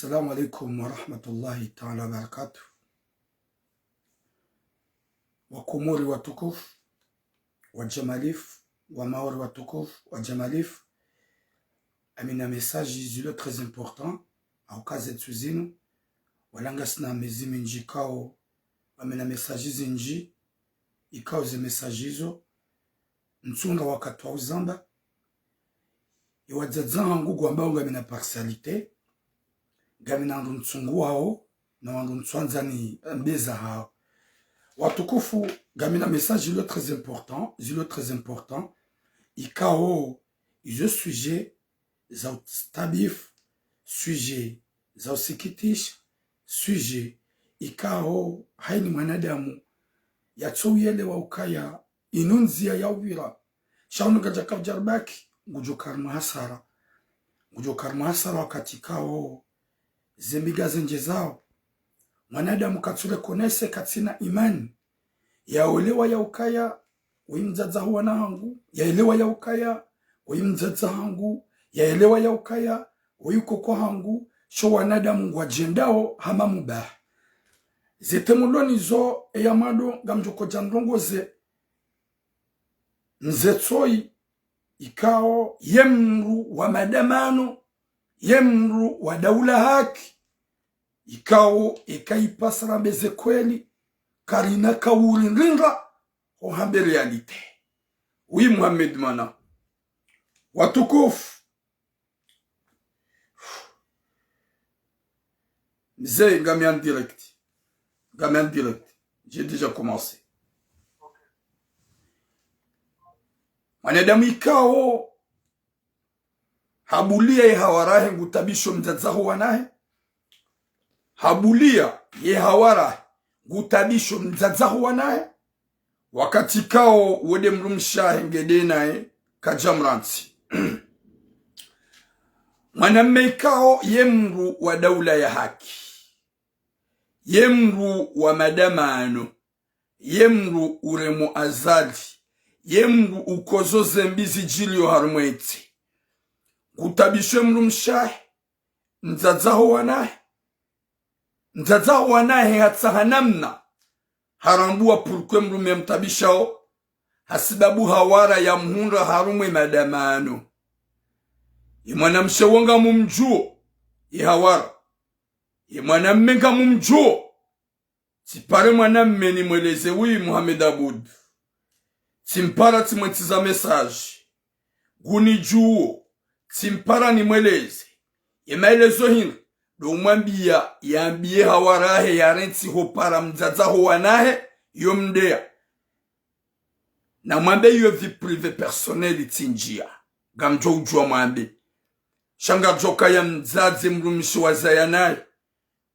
Assalamu alaikum wa rahmatullahi ta'ala wa barakatuh. Wakomori watukufu, wajamalif, wamaori watukufu, wajamalif. Amina message zilo très important. Au kaze tuzinu. Walanga sina mezimi njikao. Amina message zinji. Ikao ze message hizo. Ntunga wakati wa uzamba. Iwadzadzanga ngugu ambao ngamina partialité. Gamina nduntungu hao. Na wandu ntwanza ni mbeza hao. Watukufu, gamina message zilo très important. Ikao izo sujet za utabif, sujet za usikitisha, sujet ikao haini mwanadamu ya tsouyele wa ukaya inunzia ya uwira shaunu gajaka jarbaki ngujokar mahasara wakati kao zembiga zenje zao mwanadamu katsule konese katina imani ya olewa ya ukaya uimzaza huwa na hangu ya elewa ya ukaya uimzaza hangu ya elewa ya ukaya uyuko kwa hangu sho wanadamu wajendao hama mubah zete muloni zo ya mado gamjoko jandrongoze nzetsoi ikao yemru wa madamano yemru wa daula haki ikao ikaipasra beze kweli karina kawuri nringa ohambe realite. Oui Muhammad mana watukufu mzee ngamian direct j'ai déjà commencé. Mwanadamu ikao habulia ye hawarahe ngutabisho mzazaho wanahe habulia ye hawarahe ngutabisho mzazaho wanahe wakati kao wode mrumshahe ngedenae kajamransi mwanamme ikao yemru wa daula ya haki yemru wa madamano yemru uremo azali yemru ukozo zembizi jilio harumweti kutabishwe mrumshahe nzazaho wanahe hatsahanamna harambua purkwe mrume mtabishao hasibabu hawara ya mhunda harumwe madamano imwana mshewonga mumjuo ihawara imwana mmenga mumjuo sipare mwana mmeni mweleze wi Muhammad Abud simpara timwetiza message guni juo simpara ni mweleze yemaelezo hino do mwambia yambie hawarahe yarenti hopara mzazaho wanahe yomdea na mwambe yo vie prive personnel itinjia gamjo ujua mwambe shanga joka ya mzazi mrumishi wazayanaye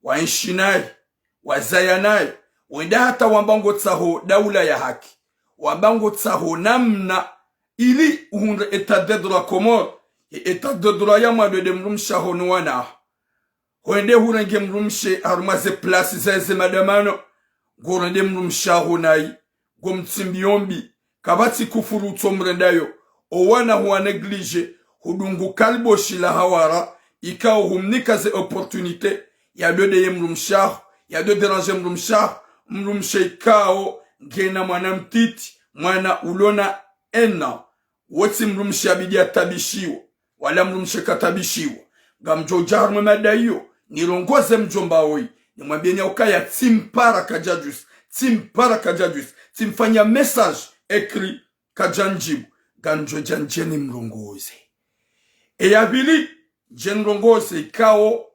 wainshinaye wazayanaye wenda hata wambango tsaho daula ya haki wambango tsaho namna ili uhunre etat de droit commun etat de droit ya mwado de mrumisha honuwana wende hurenge mrumishe harumaze plasi zeze madamano gorende mrumisha honai gomtsimbiombi kabati kufuru tsomrendayo owana huwa neglige hudungu kalbo shila hawara ikao humnika ze opportunité ya de mrumshah ya de déranger mrumshe ikao ngena mwana mtiti mwana ulona ena woti mrumshe abidia tabishiwa wala mrumshe katabishiwa gamjo jarme madayo nirongoze mjomba oi nimwambieni ukaya timpara kajajus timfanya message écrit kajanjibu ganjo janjeni mrongoze et yabili jenrongoze ikao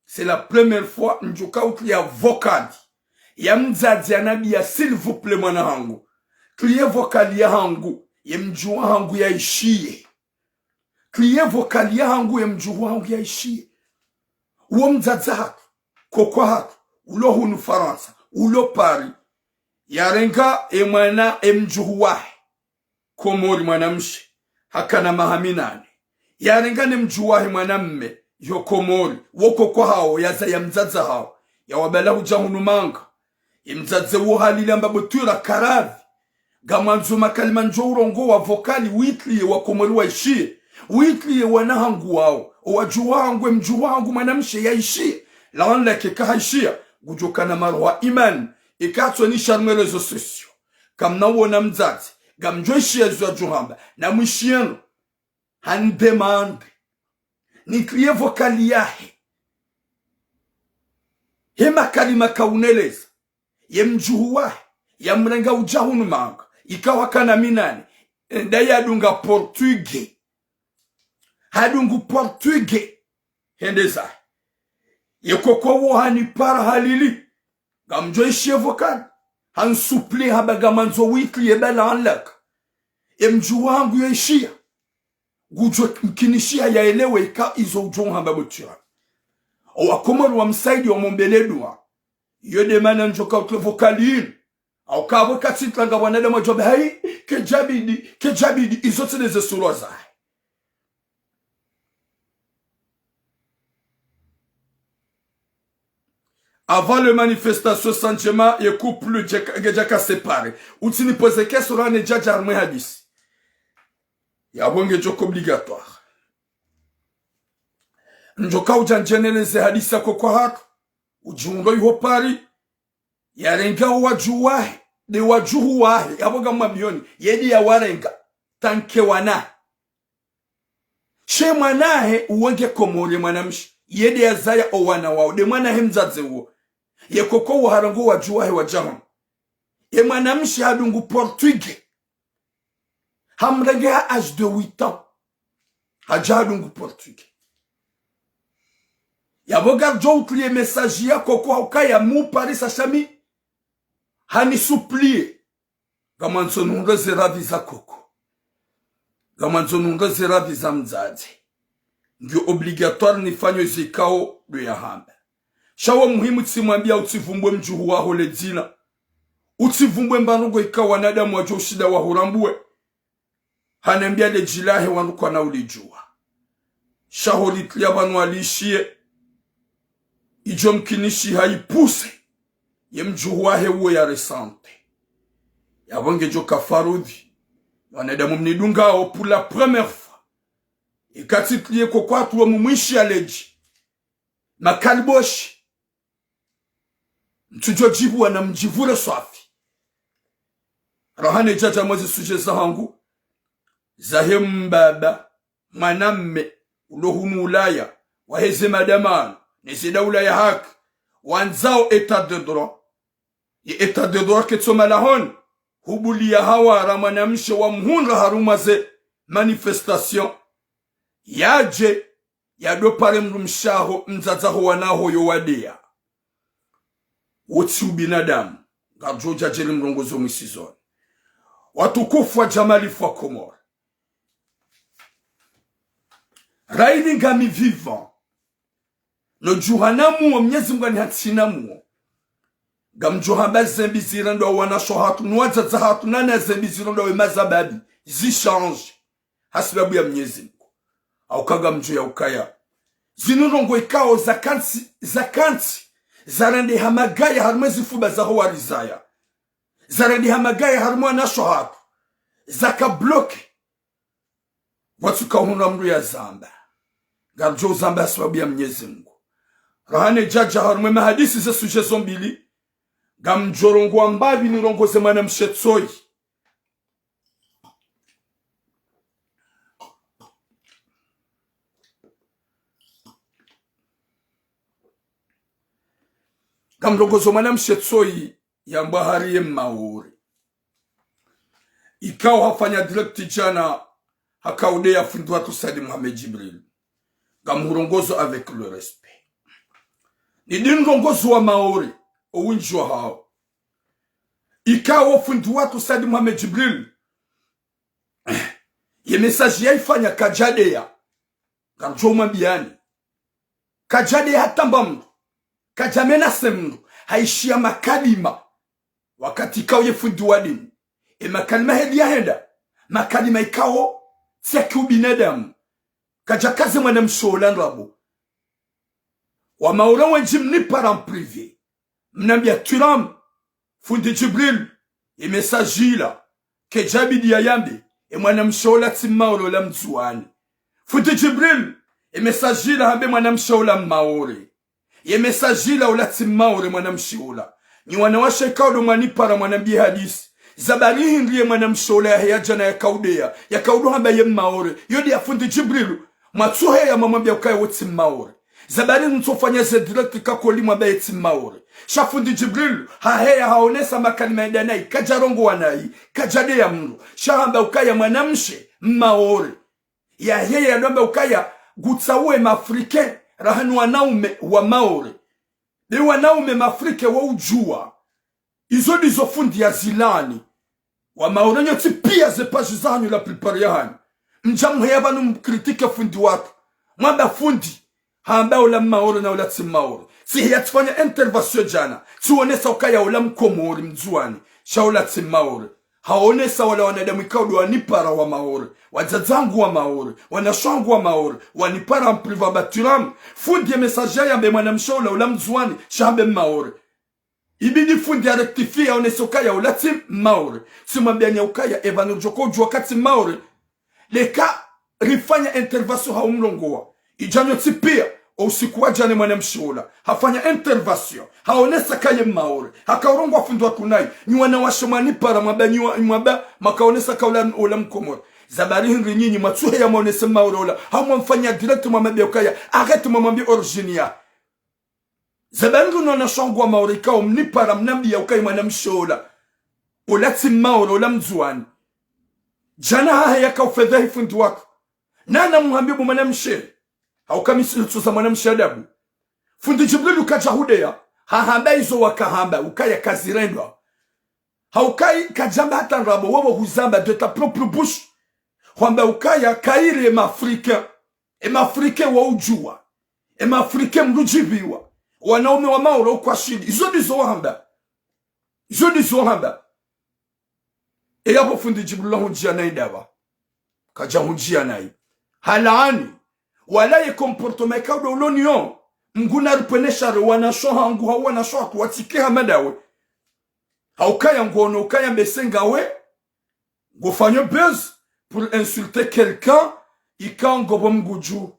c'est la première fois njuka uklia vocal ya mzazi anabia s'il vous plaît mwana hangu kliye vocal ya hangu ya mjua hangu ya ishie kliye vocal ya hangu ya mjua hangu ya ishie uo mzazi hatu kokwa hatu ulo hunu Faransa ulo Paris yarenga emwana emjuwahe komori mwanamshi hakana mahaminane yarengane mjuwahe mwanamme yo komori woko kwa hao yaza ya mzaza hao ya wabalahu jahunumanga imzaze wo halile mbabutura karavi gamanzo makalima njourongo wa vokali witli wa komori waishie witli wanahangu wao wajuwangu mjuwangu mwanamshi yaishie laonla ke kahashia gujokana marwa iman ikatoni sharme rezo sosio kamna wona mzazi gamjoishia zwa juhamba na mwishiano han demande ni kriye vokali yahe hema kalima kauneleza ye mjuhu wahe ya mrenga ujahunu manga ikawa kana minani ndaya dunga portugais hadungu portugais hendeza yekoko wo hani para halili gamjoishie vokali han supli habaga manzo wikli yebala anlaka mjuhu wangu yoishia gujo mkinishia yaelewe ika izo ujon hamba butira owakomoro wa msaidi wa mombeledwa yode mana njoka utlevokalin au kabo katsitlanga wanada majobe hai kejabidi izote neze suroza. Avant le manifestation sentiment ye couple gejaka séparé utini pose question rane jaja armé hadisi ya bonge joko obligatoire njoka ujanjeneleze hadisa kwa hatu ujundo yuho pari yarenga wajuwahe de wajuhu wahe yaboga mwamioni yedi ya warenga tanke wana she mwanahe uwenge komore mwanamshi yedi ya zaya owana wao de mwanahe mzaze uo ye koko waharango wajuwahe wajahon ye mwanamshi hadungu portugais hamrenge ha âge de 8 ans hajadungu portugais yaboga joutlie message ya koko hukaya mu pari sashami hani suplie gamanzo nunga zeraviza koko gamanzo nunga zeraviza mzazi ndio obligatoire nifanywe zikao do ya hamba shawa muhimu tsimwambia utivumbwe mjuhu waho ledzina utivumbwe mbanugo ikawa wanadamu wajo shida wahurambue hanembia lejilahe wanuko na ulijua shaho litlia wanu alishie ijo mkinishi haipuse ye mjuhu wahe uwe ya resante yabonge jo kafarudhi wanadamu mnidungao pour la première fois ikatitlie kwa watu wa mumwishi aleji makaliboshi mtujo jibu wana mjivure swafi rahane jaja mwezi suje zahangu zahem baba mwanamme ulohunu ulaya waheze madamano nesida ulaya haki wanzao etat de droit ye etat de droit ketsoma lahon hubuli ya hawara mwanamshe wa mhunra harumaze manifestation yaje yadopare mrumshaho mzazaho wanaho yowadea wotsi ubinadamu gajoja jeli mrongozo mwisizoni watukufu wa jamali fwa Komora raidi ngami vivant no juhanamu wa mnyezi mgani hatinamu gamjohamba zembizira ndo wana shohatu nuwaza zahatu nana zembizira ndo wemaza babi zishange hasibabu ya mnyezi mgu au kaga mjo ya ukaya zinurongo ikao zakanti zarende hamagaya harumezi fuba zaho warizaya zarende hamagaya harumwa na shohatu zaka bloke watu kahuna mru ya zamba gamjo zamba sababu ya mnyezi mgu rahane jaja harume mahadisi za suje zombili gamjorongo ambabi nirongo zemana mshetsoi gamjorongo zemana mshetsoi ya mbahari ya maori ikao hafanya direkti jana hakaudea fundu watu Sadi Mohamed Jibril gamurongozo avec le respect ni dinrongozo wa maori owinjwa hao ikawa fundu watu Sadi Mohamed Jibril ye message yaifanya kajadea gamjoma biani kajadea hatamba mdu kajamena semdu haishia makalima wakati ikawa ye fundu wadini makalima hedi ya henda makalima ikawa tseki ubinadamu kajakaze mwana mshola nrabo wa maura wenjimni param privé mnambia turam fundi Jibril imesajila kejabidi ya yambi mwana mshola timauro la mzuani fundi Jibril imesajila hambe mwana mshola maori ye mesaji la ulati maore mwanamshiula ni wanawashe kaudo mwanipara mwanambie hadisi zabari hindriye mwanamshiula ya jana ya kaudo hamba ye maore yodi ya fundi Jibrilu matsuhe ya mamambia ukaya woti maore zabari ntofanya direct kakoli mwamba yeti maore shafundi Jibrilu haheya haonesa makalima endanai kajarongo wanai kajade ya mnu shahamba ukaya mwanamshe maore ya heya ya nomba ukaya gutsawe mafrike rahanu wanaume wa maore de wanaume mafrike wa ujua izo dizo fundi ya zilani wa maore nyoti pia zepaji zanyu la plupart ya hani mjamu heba numkritike fundi watu mwamba fundi hamba ula maore na ula timaore si hiya tufanya intervention jana tuonesa ukaya ula mkomori mzuani sha ula timaore haonesa wala wanadamu ikaudu wanipara wa maore wadzadzangu wa maore wanashwangu wa maore wanipara mpriva baturam fundi ya mesaje ya mbe mwanamshaula ula mzuani shambe maore ibidi fundi ya rectifia haonesa ukaya ula tim maore simambia nya ukaya evanu joko ujua kati maore leka rifanya intervention haumlongoa ijanyo tipia usiku wa jana mwanamshaula hafanya intervention haonesa kaye maore hakaurongwa fundi wa kunai ni wanawashe manipara mwaba makaonesa kaula ula mkomori zabari hindri nyinyi matsuhe ya maonesa maore ula hamwamfanya direct mwambia ukaya arrête mwambia originia zabari nuna shangwa maore kao mnipara mnambia ukaya mwanamshaula ula timaore ula mzuani jana haya kaufedhahi fundi wako nana muhambibu mwanamshe haukamisi lutuza mwanamshe adabu fundi Jibrilu kajahudea hahamba izo wakahamba ukaya kazirendwa haukai kajamba hata nrabo wawo huzamba de ta propre bouche hwamba ukaya kaire emafrike wa ujua emafrike mrujibiwa wanaume wa mauro ukwa shidi izo dizo hamba eyapo fundi Jibrilu hunjia na idawa kajahunjia na i halaani wala ye comportement kaudo ulonio mguna rupenesha wanashoha ngu hawa nashoha kuwatike hamadawe haukaya ngono ukaya mbesengawe gofanyo bez pour insulter quelqu'un ikango bomguju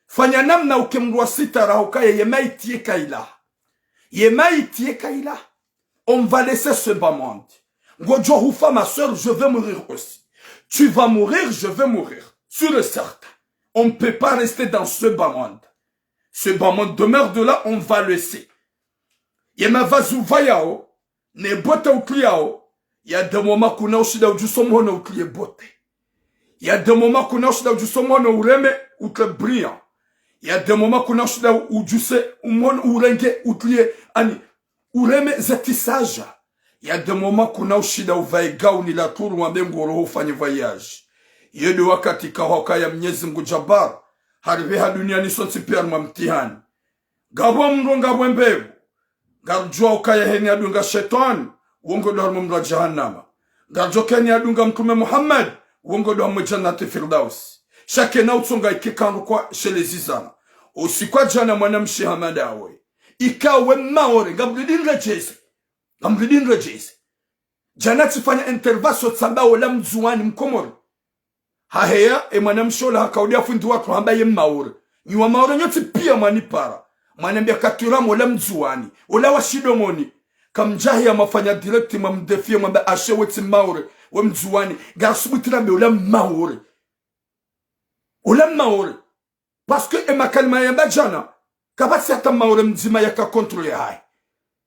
fanya namna ukemrwa sitara haukaya yemaitie kaila on va laisser ce bas monde ngojo hufa ma soeur je vais mourir aussi tu vas mourir je vais mourir sur le certain. On ne peut pas rester dans ce bas monde. Ce bas monde demeure de là, on va le laisser. Yema vazu vayao, ne bote ukliao. Il y a des moments qu'on a aussi dans du somon ou clie bote. Il y a des moments qu'on a aussi dans du somon ou reme ou que brillant. Il y a des moments qu'on a aussi dans du se ou mon ou renge ou clie ani ou reme zetissage. Il y a des moments qu'on a aussi dans vaiga ou ni la tour ou ambengoro ou fanye voyage. Yedu wakati kahoka ya Mwenyezi Mungu Jabbar haribiha duniani sonsi pia mtihani gabo mndo ngabo mbegu garjua ukaya heni adunga shetani uongo dormo mra jahannama garjoka ni adunga mtume Muhammad uongo dormo jannati firdaus shake na utsonga ikikandu kwa shelezizana usikwa jana mwanamshi hamadawe ikawe maore gamridin rejese jana tifanya intervention tsambao la mzuani mkomori haheya mwanamshola hakaudia fundi watu hambaye maore ni wa maore nyoti pia manipara mwanambia katuramu ola mzuani ola washidomoni kamjahi ya mafanya direct mamdefie mwamba ashe weti maore wa mzuani garasubutira mbe ola maore parce que makalima yamba jana kabati hata maore mzima yaka kontrole hai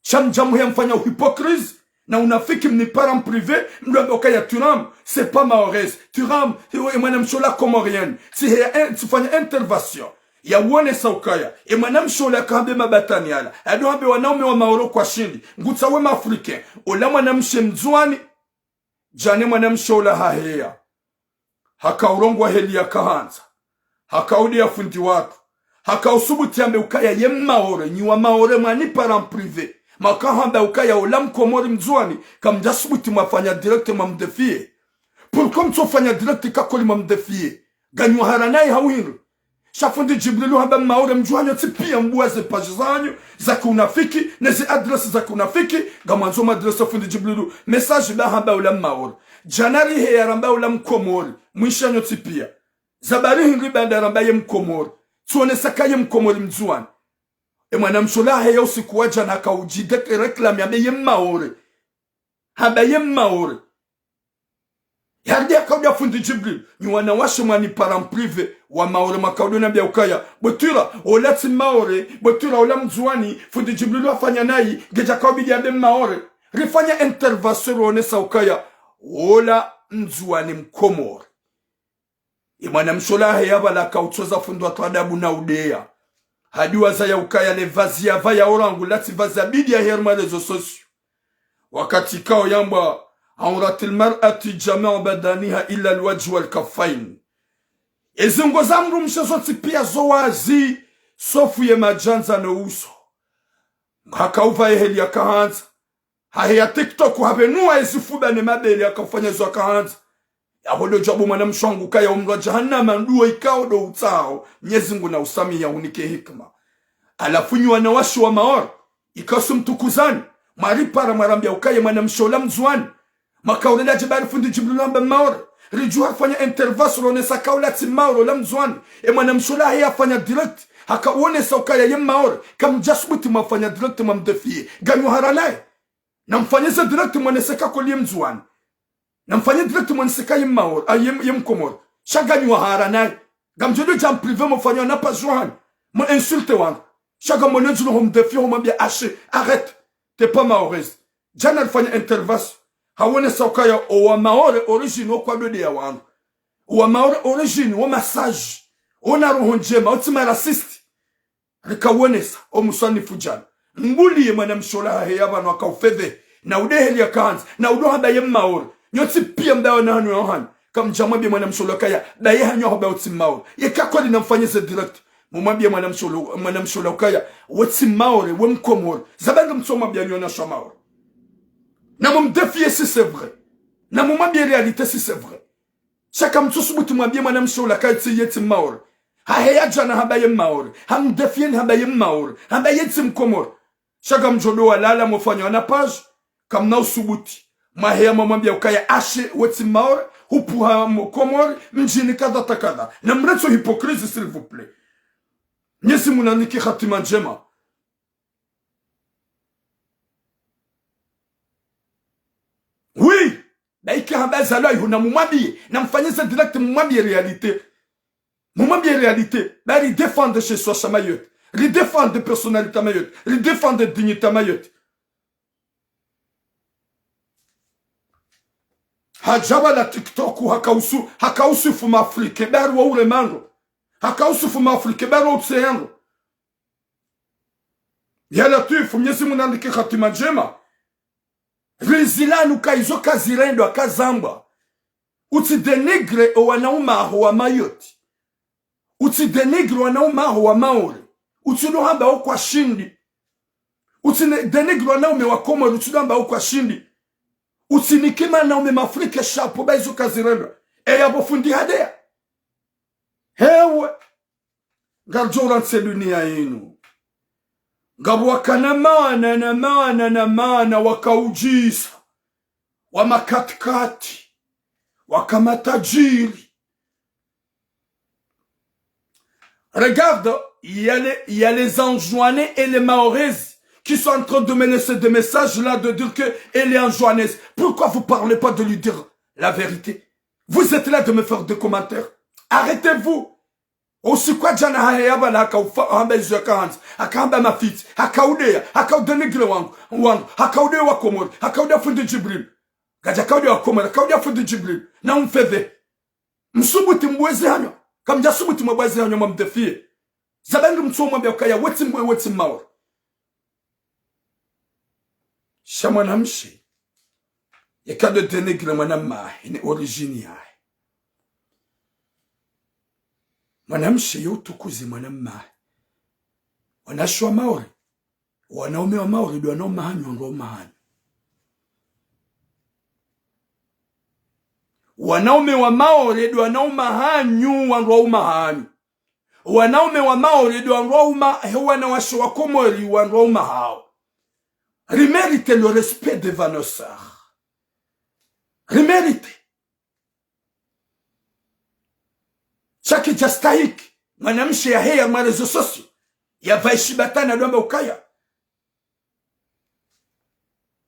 shamjamu ya mfanya hypocrisie na unafiki mnipara mprivé mlombe okaya turam c'est pas maorese turam mwanamshola comorienne si fanya intervention ya uone saukaya mwanamshola kambe mabatani ala adoambe wanaume wa maoro kwa shindi ngutsawe maafrikain ola mwanamshe mzwani jane mwanamshola haheya hakaurongwa heli ya kahanza hakaudi ya fundi watu hakausubuti ambe ukaya ye maore ni wa maore mwanipara mprivé makahamba ukaya olam komori mzuani kamjasubuti mwafanya direct mamdefie pour comme tu fanya direct kakoli mamdefie ganyo haranai hawinru shafundi Jibrilu hamba maore mjuani tipia mbuaze page zanyu za kunafiki nezi adresse za kunafiki gamanzo madresse fundi Jibrilu message ba hamba olam maore janari he ramba olam komori mwishanyo tipia zabari hinri banda ramba ye mkomori tuone sakaye mkomori mzuani e mwanamshola heya usiku waja na kaujideke reklami abe maore habaye maore yardia kaudia fundi Jibril ni wanawashe mwani paramprive wa maore makaudio na biaukaya botula olati maore botula ola mzuani fundi Jibril wafanya nayi geja kaubidi abe maore rifanya intervention onesa ukaya ola mzuani mkomore imwana mshola heya bala kauchoza fundi watu adabu na udea hadiwa za ya ukaya ne vazi ya vaya orangu lati vazi abidi ya herma rezo sosio wakati kao yamba auratil mar'ati jami'u badaniha illa alwajh wal kaffain ezingo zamru mshazoti pia zowazi sofu ye majanza no uso hakauva eheli akaanza haya TikTok habenua esifuba ne mabeli akafanya zo akaanza yahodo jabu mwana mshwangu kaya umra jahannama nduo ikao do utao nyezingu na usami ya unike hikma alafunyu wanawashi wa maor ikasu mtukuzani maripara marambia ukaye mwana mshola mzuani makaurela jibari fundi Jibril amba maor rijua fanya intervention onesa kaula ti maor la mzuani mwana mshola haya fanya direct haka onesa ukaya ye maor kam jasbuti mafanya direct mamdefie ganyu haranae na mfanyisa direct mwanesa kakoli mzuani na mfanya direct mwanesa ye maor ye mkomor shaganyu haranae gamjodo jam privé mfanya na pas joan mo insulte wan chaque moment je me défie on m'a bien haché arrête t'es pas maoriste jana fanya intervention hawone saukaya o maore origine o kwado de yawan o maore origine o massage ona roho njema otima racist rikawonesa o musani fujana nguli mwana mshola heyaba no akaufedhe na udeheli yakanza na udoha ye maore nyoti pia mdawa na hanu yohan kam jamabi mwana mshola kaya daye hanyo hoba otimaore yekakoli na mfanyise direct mumwambie mwana mshola ukaya weti maore wemkomore zabanga msoma bia nyona shwa maore na mumdefie si c'est vrai na mumwambie réalité si c'est vrai chaka mtusubuti mwambie mwana mshola kaya ti yeti maore haheya jana habaye maore hamdefie habaye maore habaye ti mkomore chaka mjodo walala mufanya na page kamna usubuti maheya mwambie ukaya ashe weti maore hupuha mkomore mjini kadha takadha na mreto hypocrisie s'il vous plaît. Nyesi munaniki khatima njema. Oui, baiki habaza loy huna mumwambie na mfanyisa direct mumwambie réalité. Mumwambie réalité, ba ri défendre chez soi chamayot, ri défendre personnalité mayot, ri défendre dignité mayot. Hajaba la TikTok hakausu fuma Afrique ba ri wa ure mango. Hakausu fuma Afrique bero utseyango yala tuifu mnyesi munandiki khatima njema rizilanu kaizo kazirendo akazamba uti denigre o wanauma aho wa mayoti uti denigre wanauma aho wa maore uti no hamba okwa shindi uti denigre wanaume wa Komoro uti no hamba okwa shindi uti nikima naume mafrike shapo baizo kazirendo yabo fundi hadea hewe ngajora tse dunia yenu ngabwakana maana wakaujisa wa makatikati wakamatajiri. Regarde, il y a les enjoinés et les maoraises qui sont en train de me laisser des messages là de dire que elle est enjoinaise. Pourquoi vous parlez pas de lui dire la vérité? Vous êtes là de me faire des commentaires. Arrêtez-vous. Usikwa jana hayaba na hakaufa zakaanza akamba mafiti hakaudea hakaudenigle wangu hakaudea wa Komoro hakaudea fundi Jibril gaja kaudia wa Komoro hakaudea fundi Jibril na umfedhe msubuti mbwezi hanyo kamja subuti mbwezi hanyo mamdefie zabangi mtsoma bya ukaya weti maor shamwana mshi yakado denigle mwana mahi ni origine yae mwanamshe yutukuzi mwanamma wanashwa maori wanaume wa maori ndio wanao mahanyo ndo mahanyo wanaume wa maori ndio wanao mahanyo ndo mahanyo wanaume wa maori ndio wanao hewa na washo wa Komori ndo mahao remérite le respect devant nos sœurs remérite chaki jastahiki mwanamshe ya heya marezo sosio ya vaishibatana lwamba ukaya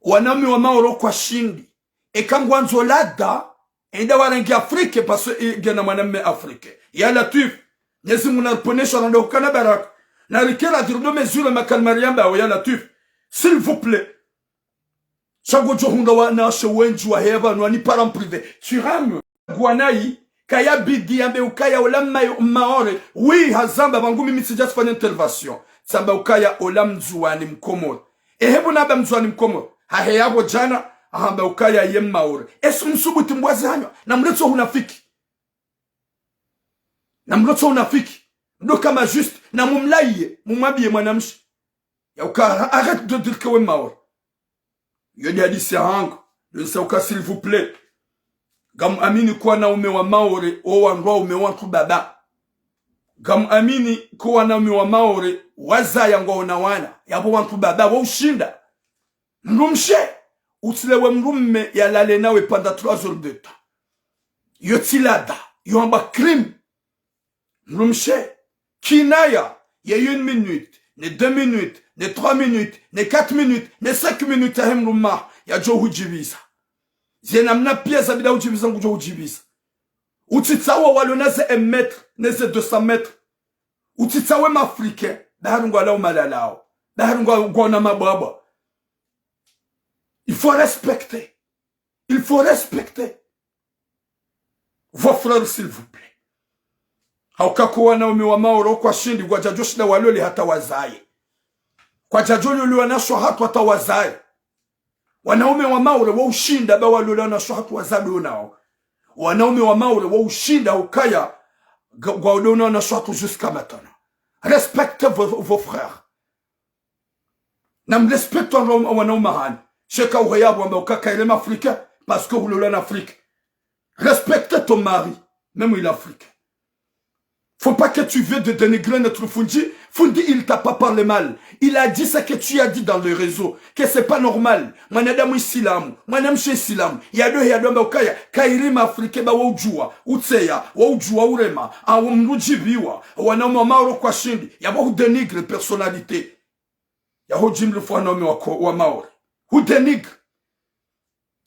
wanami wa maoro kwa shindi ekangwanzo lada enda warangi Afrike paso gena mwanamme Afrike ya Latif nyezi munarponesha rando ukana baraka na rikela dirdo mesure makalmariamba wa ya Latif s'il vous plaît chago johunda wa nashe wenju wa heba nwani param privé turam guanai kaya bidi ambe ukaya olamma maore oui hazamba bangu mimi sijas fanya intervention samba ukaya olam zuani mkomor hebu naba mzuani mkomor hahe yabo jana ahamba ukaya yem maore esu msubuti mbwazi hanywa na mleto hunafiki ndo kama juste na mumlaiye mumwabie mwanamshi ya uka arrête de dire que we maore yodi hadisi ya hango nisa uka s'il vous plaît gam amini kuwa na ume wa maore o wanrua ume wantu baba gam amini kuwa na ume wa maore waza ya ngwa wana yabo wantu baba wa ushinda mrumshe utilewe mrumme ya lale nawe pendant 3 heures de temps yotilada yomba crime mrumshe kinaya ya 1 minute ne 2 minutes ne 3 minutes ne 4 minutes ne 5 minutes ya mrumma ya jo hujibisa zena mna pia za bida hujibisa ngujo hujibisa utitsawa walonase 1 mètre nese 200 mètres utitsawe mafrike daharungwa lao malalao daharungwa na mababa. Il faut respecter. Il faut respecter vos frères, s'il vous plaît. Haukakuwa na umi wa maoro kwa shindi kwa jajoshi na waloli hata wazaye. Kwa jajoli uli wanashwa hatu hata wazaye. Wanaume wa maoro wa ushinda ba waloli wanashwa hatu wazabe unao. Wanaume wa maoro wa ushinda ukaya kwa waloli wanashwa hatu jusqu'à maintenant. Respectez vos frères. Nam respectez wanaume hani. Cheka uhayabu wamba ukaka ilema Afrika parce que vous l'en Afrique. Respecte ton mari, même il est africain. Faut pas que tu veux de dénigrer notre Fundi. Fundi, il t'a pas parlé mal. Il a dit ce que tu as dit dans le réseau, que c'est pas normal. Manadamu isilamu, manam chez isilamu. Yado yado ukaya, kairima Afrika ba wujua, utseya, wujua urema, awumrujibiwa, wanaume maoro kwa shindi. Yabo dénigre personnalité. Yabo jimle fwa naume wa maoro. Who dénigre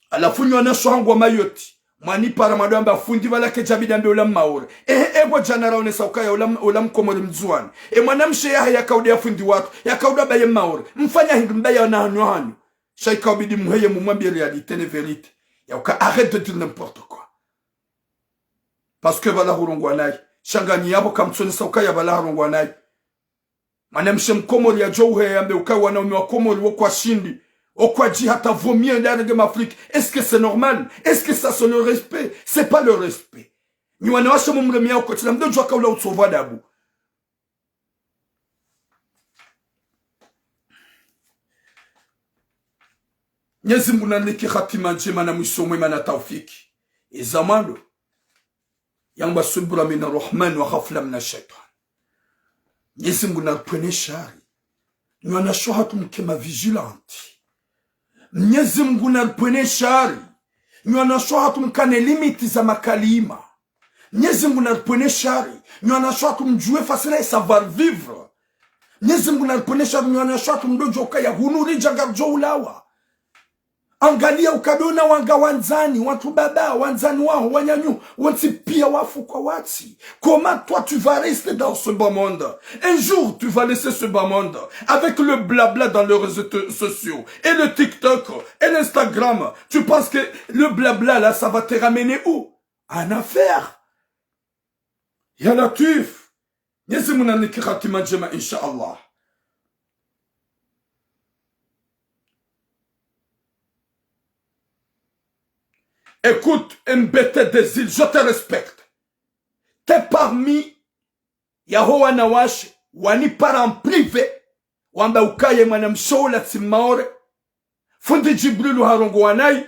alafunyo na shangwa mayoti mani para madamba fundi wala ke jabida mbe ulam maore ebo janara one saukaya ulam komori mzuani mwanamshe ya kaudia fundi watu ya kauda baye maore mfanya hindu mbaya na hanyo shaika obidi muheye mumwambie réalité ne vérité ya uka arrête de dire n'importe quoi parce que bala hurungwa nayi shangani yabo kamtsoni saukaya bala hurungwa nayi mwanamshe mkomori ya jouhe yambe uka wanaume wa komori wo kwa shindi Okwaji hata vomir derrière l'Afrique. Est-ce que c'est normal? Est-ce que ça c'est le respect? C'est pas le respect. Ni wanawasha mumremia okoti. Lamdo jwa kaula utsova dabu. Nyezi mbuna niki khatima njema na mwisomwe mana taufiki. Izamando. Yamba subra mina rahman wa khafla mina shaitan. Nyezi mbuna pwene shari. Ni wanasho hatu mkema vigilanti. Mwenyezi Mungu narpwene shari. Nyanashwa hatu mkane limiti za makalima. Mwenyezi Mungu narpwene shari. Nyanashwa hatu mjue fasila ya savoir vivre. Mwenyezi Mungu narpwene shari. Nyanashwa hatu mdojo ukaya hunuri jagarjo ulawa. Angalia ukadona wanga wanzani, watu baba, wanzani wao, wanyanyu, wanti pia wafu kwa wati. Comment toi tu vas rester dans ce bas monde? Un jour tu vas laisser ce bas monde avec le blabla dans les réseaux sociaux et le TikTok et l'Instagram. Tu penses que le blabla là ça va te ramener où? En affaire. Ya Latif. Nyezi muna nikirati majema inshallah. Écoute, Mbete des îles, je te respecte. T'es parmi Yahowa Nawash, wani para en privé, wamba ukaye mwanamsho la timaore, fundi Jibril harongo wanai,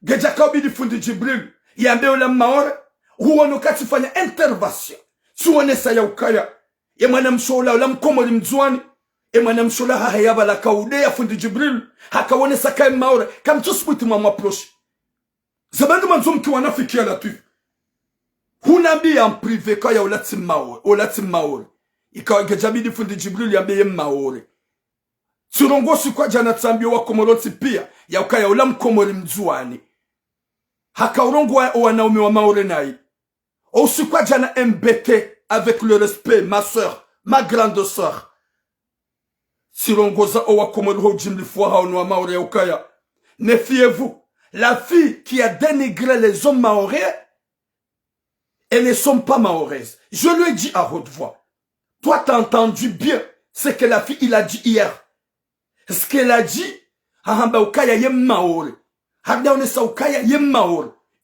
gejaka obidi fundi Jibril, yambe ula maore, huwano kati fanya intervention, suwane sa ya ukaya, ya mwanamsho la ula mkomori mzuani, mwanamsho la hahayaba la kaudea fundi Jibril, hakawane sa kaya maore, kamtusputi mwa mwaproshi. Zabandi manzo mki wanafikia Latif. Hunambi en privé kaya ulati maore. ikawa gejabidi fundi Jibril yambeye maore Surongo sikwa jana tsambio wa komorotsi pia ya ukaya ula mkomori mzuani haka urongo wa wanaume wa maore nai usikwa jana MBT avec le respect ma soeur ma grande soeur Surongo za owa komori ho jimli fwa haonu wa maore ya ukaya méfiez-vous la fille qui a dénigré les hommes maorais elles ne sont pas maoraises je lui ai dit à haute voix toi t'as entendu bien ce que la fille il a dit hier. Ce qu'elle a dit,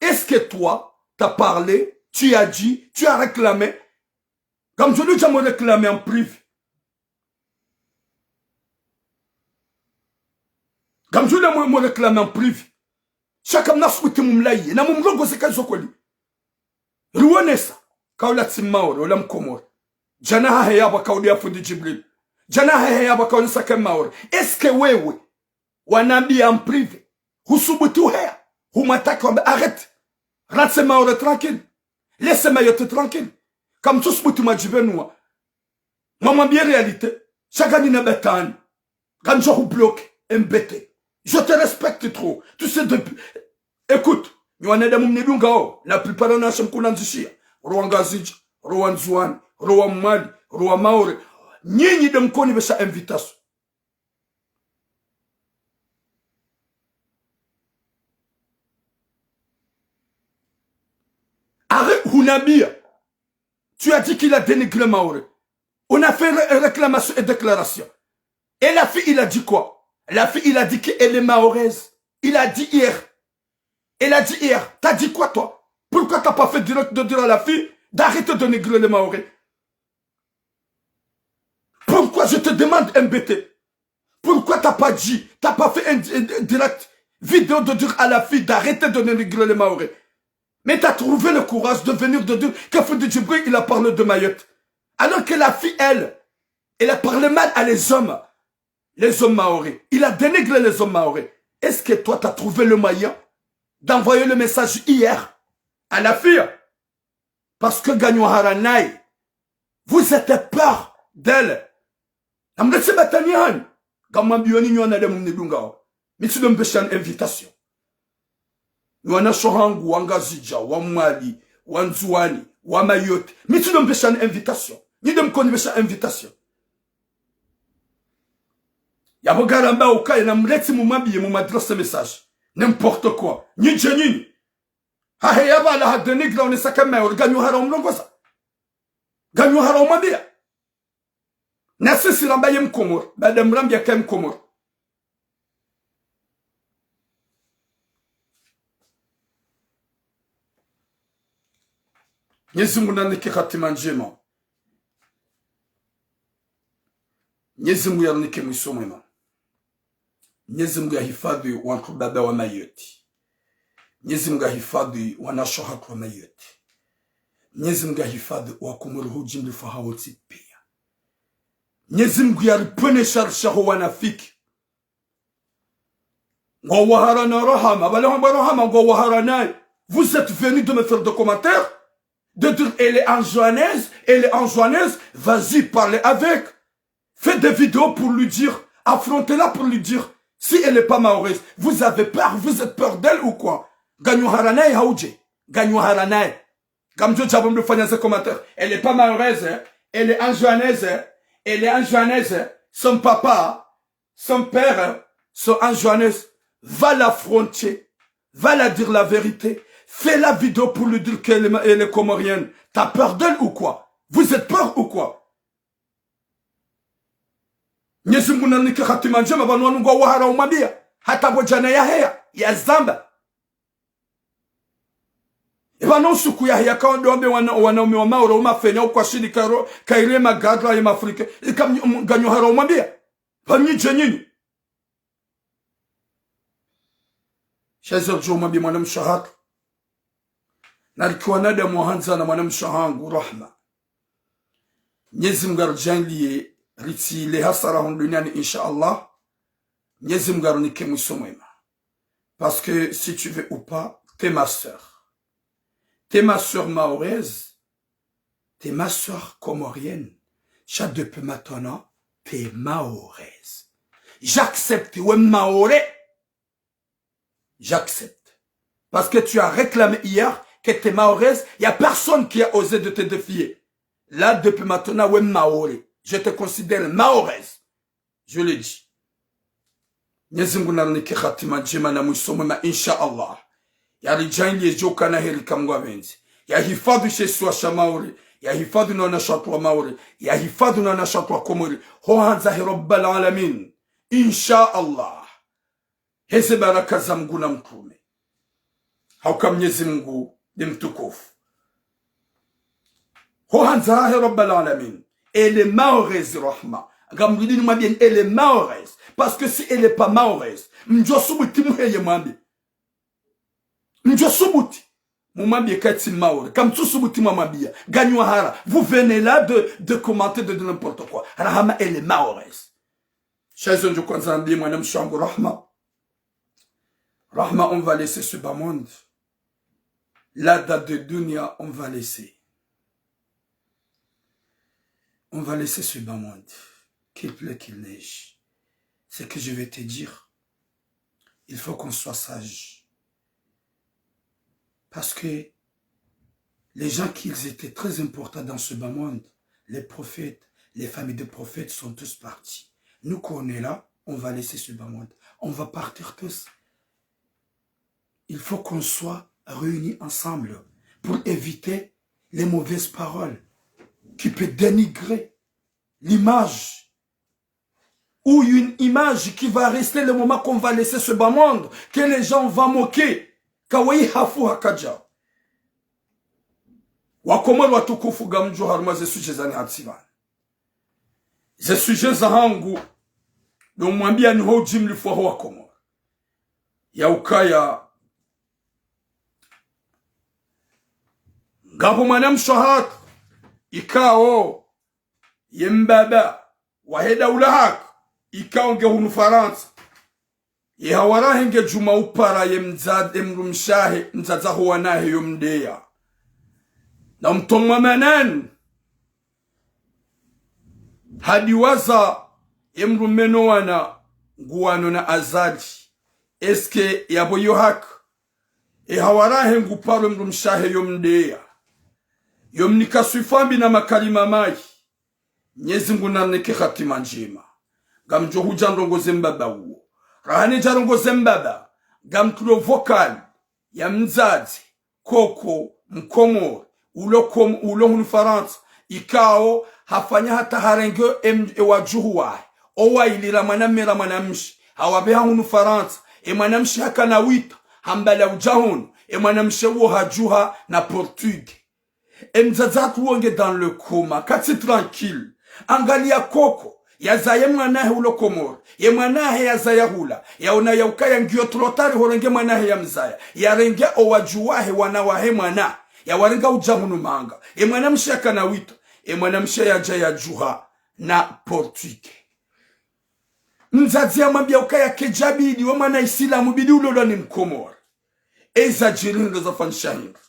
est-ce que toi, t'as parlé, tu as dit, tu as réclamé, comme je lui ai réclamé en privé. Comme je lui ai réclamé en privé. Chacun n'a souhaité m'laïe, n'a mon logo c'est qu'elle soit collée. Rouanessa, kaola tsimaore, olam komor. Jana heyaba kaulia fundi Jibril. Jana heyaba kaola sakemaore. Est-ce que wewe, wanambi en privé, husubutu hea, humataki wambe, arrête. Rentre ces maore tranquille. Laisse ces maillottes tranquille. Comme tout subutu majibenua. Maman bien réalité. Chacun n'a betani. Quand je vous bloque, MBT. Je te respecte trop. Tu sais depuis. Écoute, la plupart de nos gens Rwangazij, Rwanzouan, Rwamali, Rwamaore. Nyinyi de mkoni besha invitation. Arrête, Hunabia. Tu as dit qu'il a dénigré Maore. On a fait réclamation et déclaration. Et la fille, il a dit quoi? La fille, il a dit qu'elle est mahoraise. Il a dit hier. Elle a dit hier. T'as dit quoi, toi? Pourquoi t'as pas fait direct de dire à la fille d'arrêter de dénigrer les Mahorais? Pourquoi je te demande MBT? Pourquoi t'as pas dit, t'as pas fait un direct vidéo de dire à la fille d'arrêter de dénigrer les Mahorais? Mais t'as trouvé le courage de venir de dire que Foudy Djibril, il a parlé de Mayotte. Alors que la fille, elle a parlé mal à les hommes maorais. Il a dénigré les hommes maorais. Est-ce que toi, t'as trouvé le moyen d'envoyer le message hier à la fille? Parce que Gagnon Haranaï, vous êtes peur d'elle. Amretse Batanian, Gamambioni Nyona de Mundunga, mais tu ne me fais une invitation. Nyona Shohangu, Wangazija, Wamali, Wanzouani, Wamayote, mais tu ne me fais une invitation. Ni de me connaître une invitation. Yabogaramba oka na mleti mumabi mumadresse message. N'importe quoi. Ni jenini. Ha heyaba la hadenigra on sakama organyo haram longosa. Ganyo haram mabia. Nasi silamba yem komor. Badam rambia kem komor. Nyezimu na niki khatima njema. Nyezimu ya niki mwisomema. Mwenyezi Mungu ahifadhi watu baba wa Mayoti. Mwenyezi Mungu ahifadhi wanashohatu wa Mayoti. Mwenyezi Mungu ahifadhi wakumuru jimli fahawati pia. Mwenyezi Mungu yaripone sharshahu wanafiki. Ngowaharana rahama, balahamba rahama ngowaharana. Vous êtes venus de me faire des commentaires, de dire elle est enjoigneuse, vas-y parlez avec. Faites des vidéos pour lui dire, affrontez-la pour lui dire. Si elle n'est pas mahoraise, vous avez peur, vous êtes peur d'elle ou quoi? Gagnon Haranaï Haoudje. Gagnon Haranaï. Comme je dis de faire ces commentaires. Elle n'est pas mahoraise, hein? Elle est enjoigneuse, hein? Elle est enjoigneuse, hein? Son papa, son père, hein? sont enjoigneuses. Va l'affronter. Va la dire la vérité. Fais la vidéo pour lui dire qu'elle est comorienne. T'as peur d'elle ou quoi? Vous êtes peur ou quoi? Nyezi Mungu nanike khatima njema banu wanu ngo wahara umabia hata bojana ya heya ya zamba ibano suku ya heya kaondo ambe wanaume wa maoro umafenya kwa shini karo kairema gadra ya Afrika ikam ganyo hara umabia panyije nyinyi shazo juma bi mwana mshahad nalikuwa nada muhanza na mwana mshahangu rahma Nyezi Mungu arjanliye Ritsi le hasara honduniani inshallah. Nyezi mgarunike mwisomwema. Parce que si tu veux ou pas, t'es ma sœur. T'es ma sœur mahoraise. T'es ma sœur comorienne. Chaque depuis maintenant, t'es mahoraise. J'accepte, ouais, maoré. J'accepte. Parce que tu as réclamé hier que t'es mahoraise, il n'y a personne qui a osé de te défier. Là, depuis maintenant, ouais, maoré. Je te considère mahoraise. Je le dis. Nyezingu narniki khatima jema na mwisomema insha Allah. Ya rijani yejoka na heri kamgwa benzi. Ya hifadhi sheswa shamauri. Ya hifadhi na nashatwa mauri. Ya hifadhi na nashatwa komori. Hohanza Rabbal alamin. Insha Allah. Heze baraka za Mungu na mtume. Hauka Mwenyezi Mungu ni mtukufu. Hohanza Rabbal alamin. Elle est mahoraise rahma. Gamridini mwambie elle est mahoraise. Parce que si elle n'est pas mahoraise, mjo subuti muheye mwambie. Mjo subuti. Mwambie kati mahoraise. Comme tout subuti mwambie. Gagnou hara. Vous venez là de commenter de n'importe quoi. Rahama elle est mahoraise. Chers je kwanza mbie mwanam shangu rahma. Rahma on va laisser ce bas monde. La date de dunya on va laisser. On va laisser ce bas monde. Qu'il pleut, qu'il neige. C'est que je vais te dire. Il faut qu'on soit sage. Parce que les gens qui étaient très importants dans ce bas monde, les prophètes, les familles de prophètes sont tous partis. Nous qu'on est là, on va laisser ce bas monde. On va partir tous. Il faut qu'on soit réunis ensemble pour éviter les mauvaises paroles qui peuvent dénigrer l'image ou une image qui va rester le moment qu'on va laisser ce bas monde, que les gens vont moquer. Kawaii hafu hakaja. Wakomoro watukufu gamjo harma ze suje za hatsivan. Ze suje za hangu, no mwambia ni ho jimli fwa ho wakomoro. Ya ukaya. Ngapo manam shahat, ikao, yembaba, waheda ulahak. Ikaonge hunu Faransa. Yehawarahe juma upara ye mzad emrumshahe mzaza huwa nahe yomdeya. Na mtomwa manan. Hadiwaza emrumeno wana nguwano na azadi. Eske yabo yohak. Yehawarahe nguparo emrumshahe yomdeya. Yomnika suifambi na makalima mai. Nyezi ngunaneke khatima njema. Gamjo hujandongo zembaba uo. Rahane jarongo zembaba. Gamtulo vocal. Ya mzazi. Koko. Mkomor. Ulo hunu Faransa. Ikao. Hafanya hata harenge wajuhu wae. Owa ilira manamera manamshi. Hawabeha hunu Faransa. Manamshi haka na wita. Hambala ujahunu. Manamshi uo hajuha na Portugue. Mzazatu wonge dans le coma. Kati tranquille. Angalia koko. Yazaye mwanahe ulo komoro. Ye mwanahe yazaya hula. Yaona ya ukaya ngio trotari horenge mwanahe ya mzaya. Ya renge owajuwahe wanawahe mwana. Ya warenga ujahunu manga. Ye mwanamsha kana wito. Ye mwanamsha ya jaya juha na Portugue. Mzazi ya mwambia ukaya kejabidi. Wa mwana isilamu bidi ulola ni mkomoro. Eza jirini loza fanshahindu.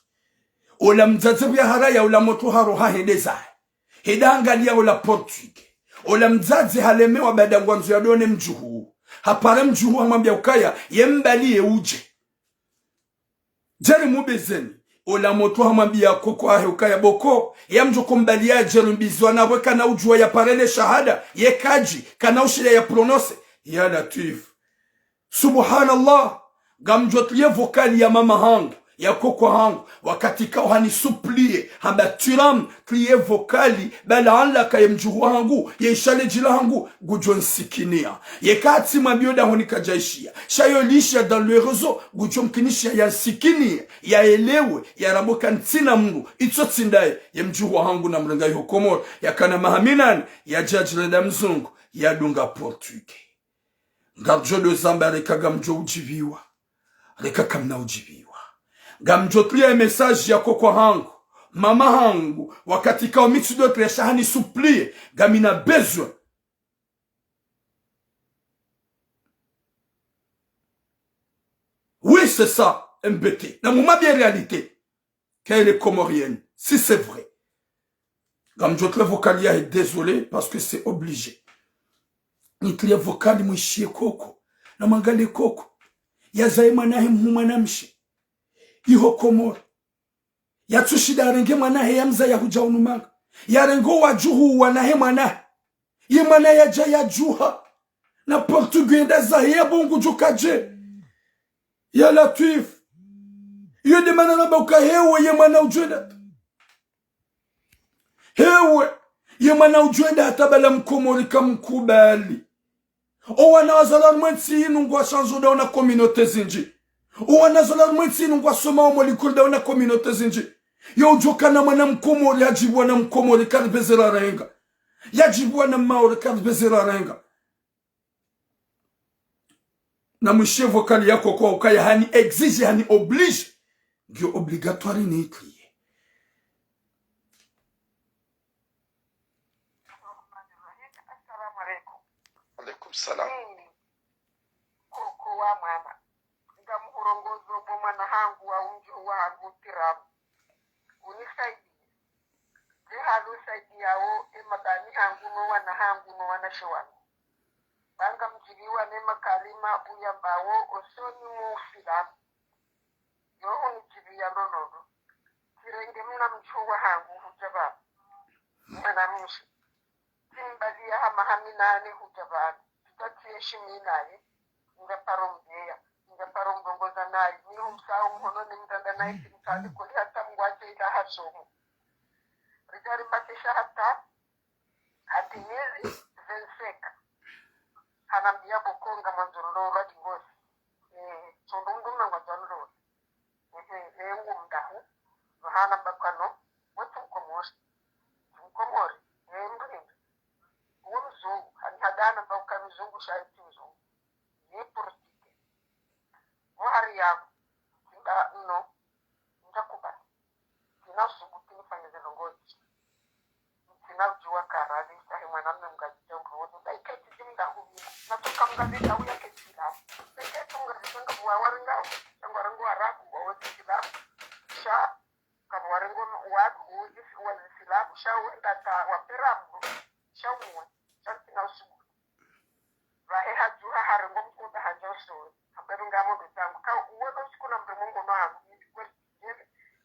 Ola mzazi ya haraya ula motu haro hahendezaye. Heda angalia ula Portugue. Ola mzazi halemewa baada ngwanzo ya done mjuhu. Hapare mjuhu amwambia ukaya yembalie uje. Jere mubezeni. Ola moto amwambia koko ahe ukaya boko. Ya mjoko mbalia jere mbizwa na weka na ujua ya parele shahada. Ye kaji. Kana ushile ya prononce. Ya latif. Subhanallah. Gamjotlie vokali ya mama hangu. Ya koko hangu. Wakati kao hanisuplie. Hamba turam kliye vokali. Bala anla kaya mjuhu hangu. Ye ishale jila hangu. Gujon sikinia. Ye kati mabioda honika jaishia. Shayo lisha dans le réseau. Gujon kinisha ya sikinia. Ya elewe. Ya raboka ntina mungu. Itso tsindaye. Ya mjuhu hangu na mrenga yu komoro. Ya kana mahaminan. Ya jajile da mzungu. Ya dunga Portugue. Ngarjo de zamba reka gamjo ujiviwa. Reka kamna ujiviwa. Gamjotlia message ya koko hangu. Mama hangu. Wakati kao mitu dotre shahani suplie. Gamina besoin. Oui, c'est ça, MBT. Na mouma bien réalité. Qu'elle est comorienne. Si c'est vrai. Comme je te vocal est désolé parce que c'est obligé. Ni tlia vocal mwishie koko. Na mangale koko. Ya zae manahe mhumanamshi. Iho komoro. Ya tushida renge manahe ya mza ya huja unumanga. Ya rengo wa juhu wanahe manahe. Ye mana ya jaya juha. Na portugais da zahe ya bongu jukaje. Ya latif. Ye de mana namba uka hewe ye mana ujwenda. Hewe. Ye mana ujwenda hatabala mkomori kamkubali. O wana wazalar mwensi inungwa chanzo da una communauté zinji. O wana wazalar mwensi inungwa soma omolikul da una communauté zinji. Yo ujoka na mana mkomori yajibu wana mkomori kanbezera renga. Yajibu wana maori kanbezera renga. Na mwishe vokali yako kwa ukaya hani exige hani oblige. Gyo obligatoire ni ikliye. Alaikum salam. Koko wa mama. Nga murongozo boma na hangu wa unjo wa gutiramu. Unisaidi. Jehalo saidi yao magani hangu no wana hangu no wana shawanu. Banga mjiliwa nema kalima uyambawo osoni mufilamu. Yoho nijilia nonono. Kirenge mna mchuwa hangu hujababu. Mwana mshi. Timbalia hama haminane hujababu. Tutatie shiminaye. Nga parombeya. Nga paromgongoza naye. Niho msao mhono ni mtanda naye kimtali kuli hata mwache ila hasomu. Rijari matisha hata hati miezi zenseka. Hanambia bokonga manzororo la divosi. Sondungu na manzororo. Engu mdahu. Vahana bakano. Wetu mkomori. Mkomori. Mringi. Uwe mzungu. Hadana bauka mzungu shaiti mzungu. Ye politike. Wahari yangu. Tinda no. Njakubali. Tina subuti nifanya zelongoji. Tina ujua karadi. Sahi mwanamne mgajija urudu. Daika itiji mdahubina. Natuka mgajija uya kechila. Daika itungajija nga waringa. Waringo waraku wawazi kila. Sha. Kama waringo wadu wazi silabu. Sha uenda ta waperamu. Sha uwe. Sha tina usubu. Vahe hajuha haringo mkuda hajosu. Haberu ngamo dutangu. Ka uwado sikuna mremungo no hangu.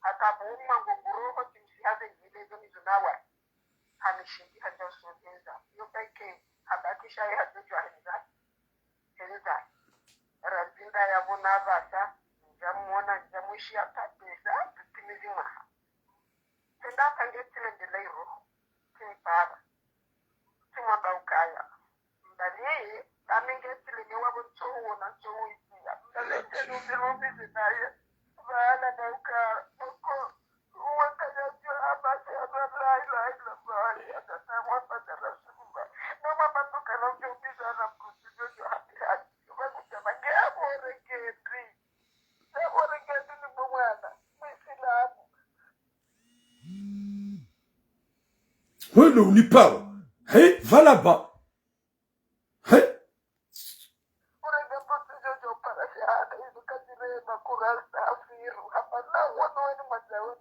Hata buuma ngogoro timsi haze ngile zoni zunawa. Hamishindi hajosu henza. Yobaike habakisha ya hajoju henza. Henza. Razinda ya vuna basa. Njamuona njamuishi ya tatesa. Tutimizi maha. Tenda kangetile ndile roho. Timipara. Timwaba ukaya. Mbaliye. Kamingetile nyewabu chohu na chohu itia. Mbaliye nubirubizi naye. Vana dauka. Oko. Uwakaya jua abasi ya la ila ila bahari. Atata mwapata rasulumba. Nama batuka na mjubiza na mkusijojo hati hati. Wakuta magea moreketri. Moreketri ni mwana. Mwisilamu. Wele uniparo. Hey, va là-bas. Hey. Urega potijojo para shahada. Izu kajire makurasa afiru. Hapana wano mazawi.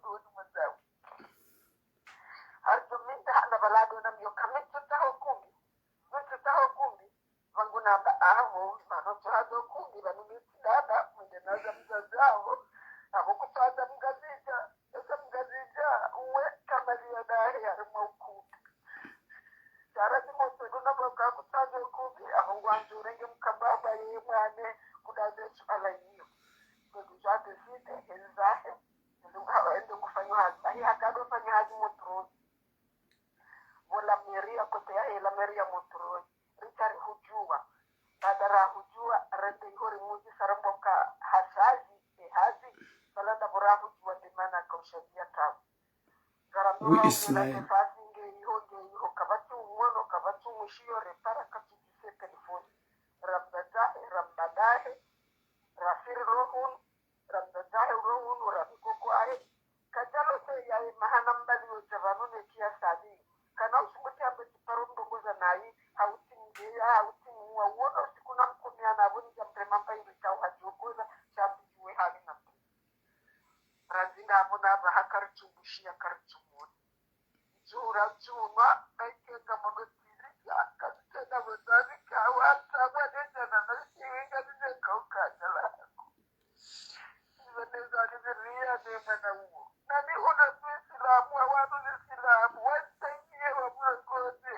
Arjuminda hana balado na myo kametu taho kumbi. Metu taho kumbi. Vangu namba aho. Manoto hado kumbi. Vanumiti dada. Mwendenaza mzazao. Aho kupata mgazija. Esa mgazija. Uwe kamalia dahi ya rima ukumbi. Sarati moto duna baka kutaja ukumbi. Aho wanzu renge mkababa ye mwane. Kudazesu ala hiyo. Kudujate site. Henzahe. Endo kufanyo hazi. Ahi hakado fanyo hazi motroni. Wala meria kote ya hela meria motoroni. Richard hujua. Badara hujua rende hori muji saramboka hasazi. Hazi. Salanda bora hujua dimana kaushadia tabu. Oui, Ismaël. Fasi nge iho kabatu umono kabatu mushio repara katujise telefoni. Rambadahe. Rafir rohun. Rambadahe rohun. Rabikoko ahe. Kajalo se ya mahana mbali ujavanu nekia sadi. Kana usumuti abeti parundo goza nayi hauti ngea hauti muwa wono sikuna mkumia na wuni jambre mamba ilitau hajogoza shabu juwe hali na mtu razinga abona aba hakari chumbushia kari chumuni juu urachuma naikeka monotirika kasitenda wezarika watamwa nechana nashiwinga ninekaukanyala ivenezaniviria nemana uwo nani una kuisilamu awanu isilamu wasaidie wamwakoze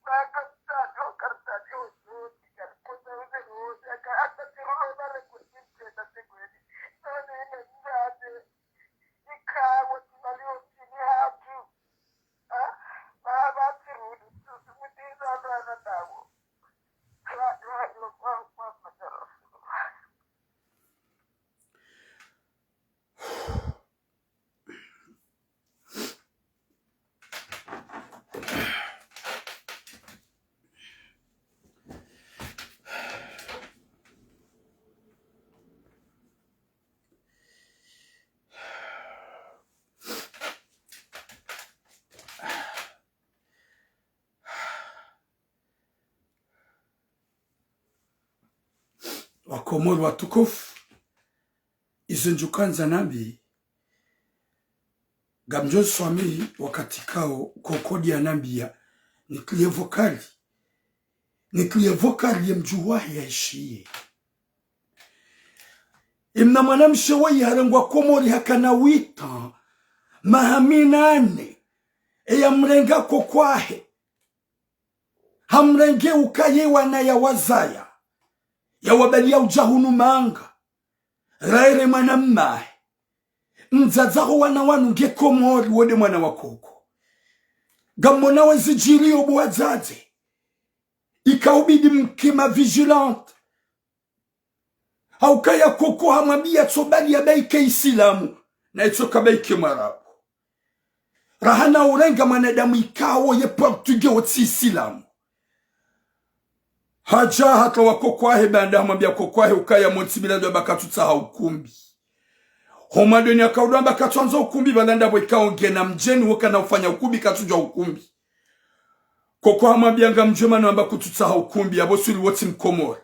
nakamtani okartani ozoti karikoza uzerozi akaatatirolonare kutimtenda segweni nonene njane ikawo timaliotini hatu babatirudi tusimutizanana nawo Wakomoro watukufu, izenjukanza nambi gamjo swami wakati kao kokodi ya nambia nikliye vokali ya mjuwahi ya ishiye imna mwanamshe wa yarengwa komori hakana wita mahaminane ya mrenga kokwahe hamrenge ukayewa na ya wazaya ya wabalia ujahunu manga raire mwana mmahe mzazaho wana wanu ngekomori wode mwana wakoko gamona wezijiri obu wazaze ikaubidi mkima vigilante haukaya koko hamabia tsobali ya baike isilamu na itoka baike marabu rahana urenga manadamu ikawo ye portuge otsi isilamu haja hata wakokwahe banda hamambia kokwahe ukaya montibila do bakatutsa haukumbi homadoni akaudwa bakatwanza ukumbi balanda bwekaonge na mjeni woka na ufanya ukumbi katuja ukumbi koko hamambia ngamjema no amba kututsa haukumbi abosuli woti mkomori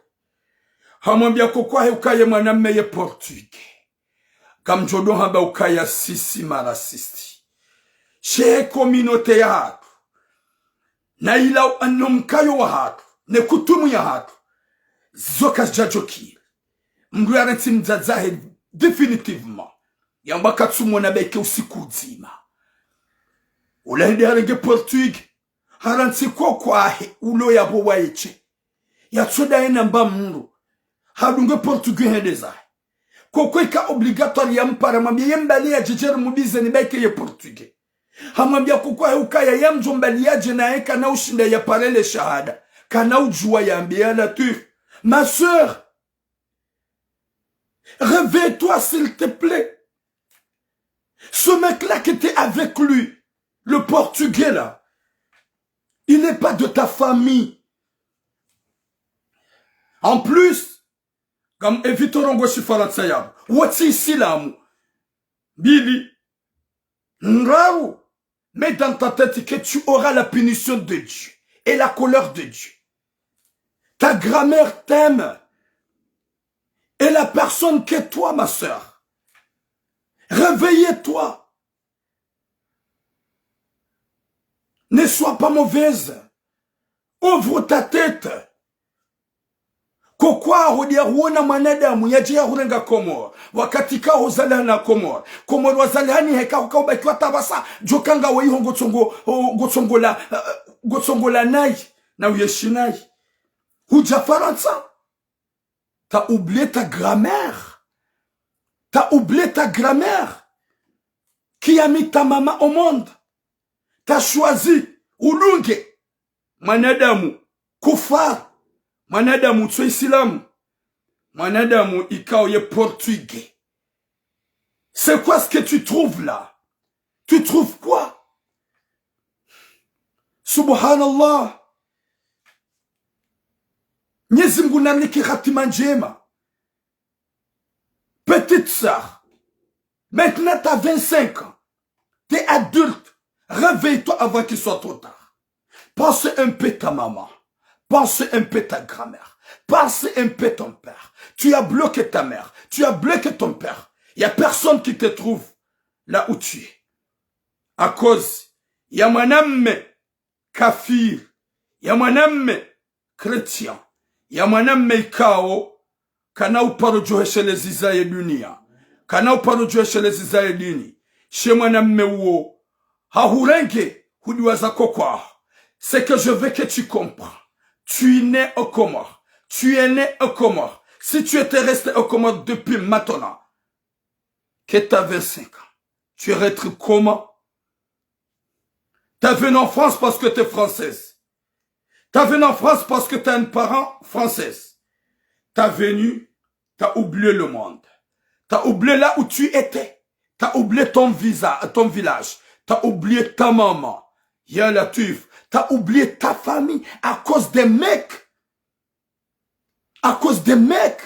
hamambia kokwahe ukaya mwanamme ye portuge kamjodo hamba ukaya sisi mara sisti she kominote ya hatu na ila anomkayo wa hatu ne kutumu ya hatu zoka jajokiri mdu ya renti mzazahe definitivement ya mbaka tsumo na beke usiku zima ulende harenge portugue haranti kokwahe ulo ya bowa eche ya tsoda ena mba mndu hadunge portugue hendezahe kokwe ka obligatoire ya mpara mambia yembali ya jejere mubize ni beke ye portugue hamambia kokwahe ukaya ya mjombali ya jena eka na ushinda ya parele shahada kana ujua ya ambia la tu ma sœur réveille-toi s'il te plaît. Ce mec-là qui était avec lui, le portugais là, il n'est pas de ta famille. En plus, comme évitorongo shifarantsayab, what's ici là, Billy, Nraou, mets dans ta tête que tu auras la punition de Dieu et la colère de Dieu. Ta grand-mère t'aime. Et la personne qu'est toi, ma sœur. Réveillez-toi. Ne sois pas mauvaise. Ouvre ta tête. Kokwa hodia huona mwanadamu yajia hurenga Komoro. Wakatika hozalana Komoro. Komoro wazalani heka hukaubaikiwa tabasa. Jokanga weiho gotsongola nai. Na uyeshinai. Huja Faransa. T'as oublié ta grammaire. T'as oublié ta grammaire. Qui a mis ta maman au monde. T'as choisi ulunge. Manadamu kufar. Manadamu tso islam. Manadamu ikao ye portugais. C'est quoi ce que tu trouves là? Tu trouves quoi? Subhanallah. Petite sœur, maintenant t'as 25 ans, t'es adulte, réveille-toi avant qu'il soit trop tard. Pense un peu ta maman, pense un peu ta grand-mère, pense un peu ton père. Tu as bloqué ta mère, tu as bloqué ton père. Il n'y a personne qui te trouve là où tu es. À cause, ya mwanamme kafir, ya mwanamme chrétien, ya mwanamme ikao kana uparojoheshelezi zaye dunia, kana uparojoheshelezi zaye dini, she mwanamme uo hahurenge hudiwaza kokwa. C'est que je veux que tu comprends. Tu es né au Comore. Tu es né au Comore. Si tu étais resté au Comore depuis maintenant, que tu as 25 ans, tu es resté comment? Tu es venu en France parce que tu es française. Tu es venu en France parce que tu as un parent française. Tu es venu, tu as oublié le monde. Tu as oublié là où tu étais. Tu as oublié ton village. Tu as oublié ta maman. Ya Latif. T'as oublié ta famille à cause des mecs. À cause des mecs.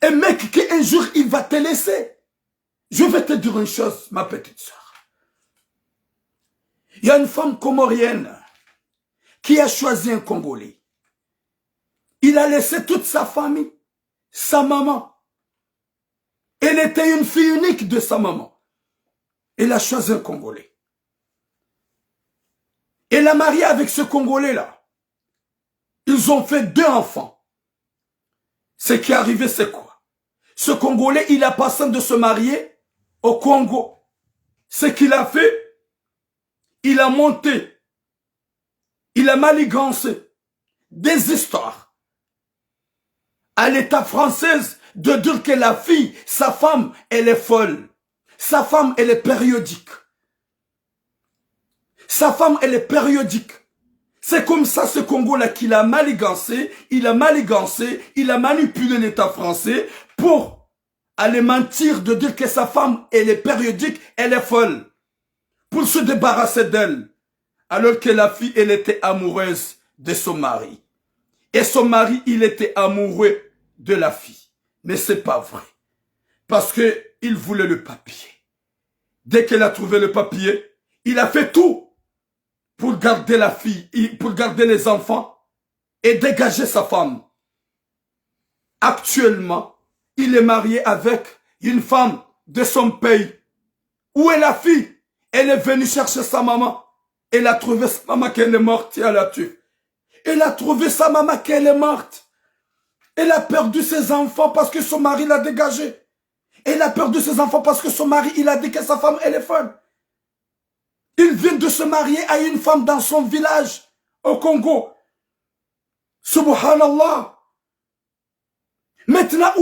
Un mec qui un jour il va te laisser. Je vais te dire une chose, ma petite soeur. Il y a une femme comorienne qui a choisi un Congolais. Il a laissé toute sa famille, sa maman. Elle était une fille unique de sa maman. Elle a choisi un Congolais. Elle a marié avec ce Congolais-là. Ils ont fait 2 enfants. Ce qui est arrivé, c'est quoi? Ce Congolais, il a passé de se marier au Congo. Ce qu'il a fait, il a monté, il a manigancé des histoires à l'État français de dire que la fille, sa femme, elle est folle. Sa femme, elle est périodique. Sa femme, elle est périodique. C'est comme ça ce Congo-là qu'il a manigancé, il a manipulé l'État français pour aller mentir de dire que sa femme, elle est périodique, elle est folle. Pour se débarrasser d'elle. Alors que la fille, elle était amoureuse de son mari. Et son mari, il était amoureux de la fille. Mais c'est pas vrai. Parce que il voulait le papier. Dès qu'elle a trouvé le papier, il a fait tout pour garder la fille, pour garder les enfants et dégager sa femme. Actuellement, il est marié avec une femme de son pays. Où est la fille? Elle est venue chercher sa maman. Elle a trouvé sa maman qu'elle est morte et elle a tué. Elle a trouvé sa maman qu'elle est morte. Elle a perdu ses enfants parce que son mari l'a dégagé. Elle a perdu ses enfants parce que son mari, il a dit que sa femme, elle est folle. Il vient de se marier à une femme dans son village, au Congo. Subhanallah. Maintenant,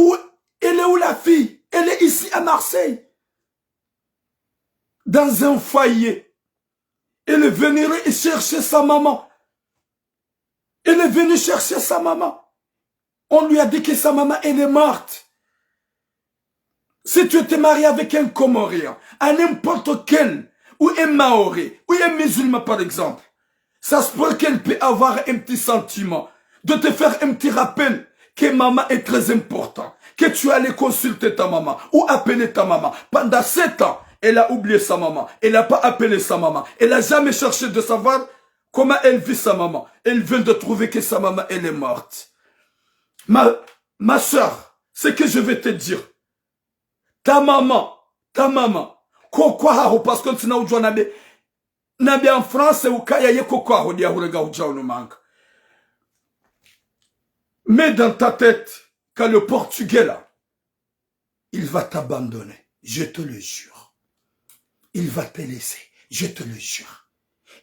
elle est où la fille? Elle est ici à Marseille. Dans un foyer. Elle est venue chercher sa maman. Elle est venue chercher sa maman. On lui a dit que sa maman, elle est morte. Si tu étais marié avec un Comorien, à n'importe quel, ou un Maoré, ou un musulman par exemple, ça se peut qu'elle peut avoir un petit sentiment, de te faire un petit rappel que maman est très important, que tu allais consulter ta maman, ou appeler ta maman. Pendant 7 ans, elle a oublié sa maman, elle n'a pas appelé sa maman, elle n'a jamais cherché de savoir comment elle vit sa maman. Elle vient de trouver que sa maman, elle est morte. Ma soeur, ce que je vais te dire, ta maman, kokwa parce que tu n'as pas nabi en France ou kaya ye kokwa ho dia hurega ujao no manque. Mais dans ta tête que le Portugais là, il va t'abandonner, je te le jure. Il va te laisser, je te le jure.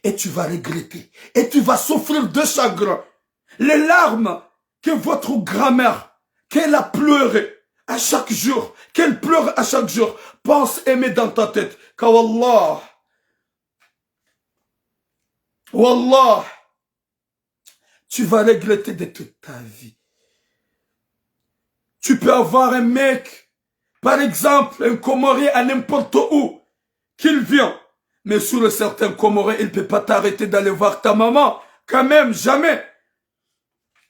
Et tu vas regretter, et tu vas souffrir de chagrin. Les larmes que votre grand-mère, qu'elle a pleuré à chaque jour, qu'elle pleure à chaque jour, pense aimer dans ta tête, car Wallah, tu vas regretter de toute ta vie. Tu peux avoir un mec, par exemple, un Comorien à n'importe où, qu'il vient, mais sur un certain Comorien, il ne peut pas t'arrêter d'aller voir ta maman, quand même, jamais.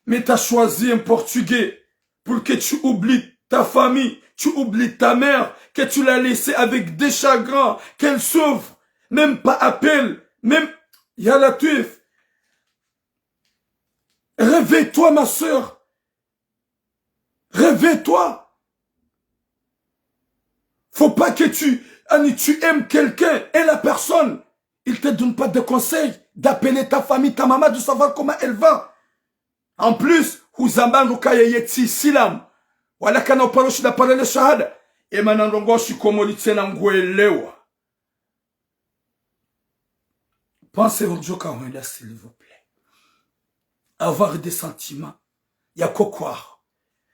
Mais tu as choisi un Portugais pour que tu oublies ta famille, tu oublies ta mère, que tu l'as laissée avec des chagrins, qu'elle souffre, même pas appel, même, ya Latif. Réveille-toi, ma soeur. Réveille-toi. Faut pas que tu aimes quelqu'un et la personne, il te donne pas de conseils, d'appeler ta famille, ta maman, de savoir comment elle va. En plus, huzamban rukaya yeti silam. Wala kana upaloshi na parele shahada. Ema nanrongoshi komoli tena nguelewa. Pensez au Dieu quand on est là, s'il vous plaît. Avoir des sentiments. Ya kokwaro.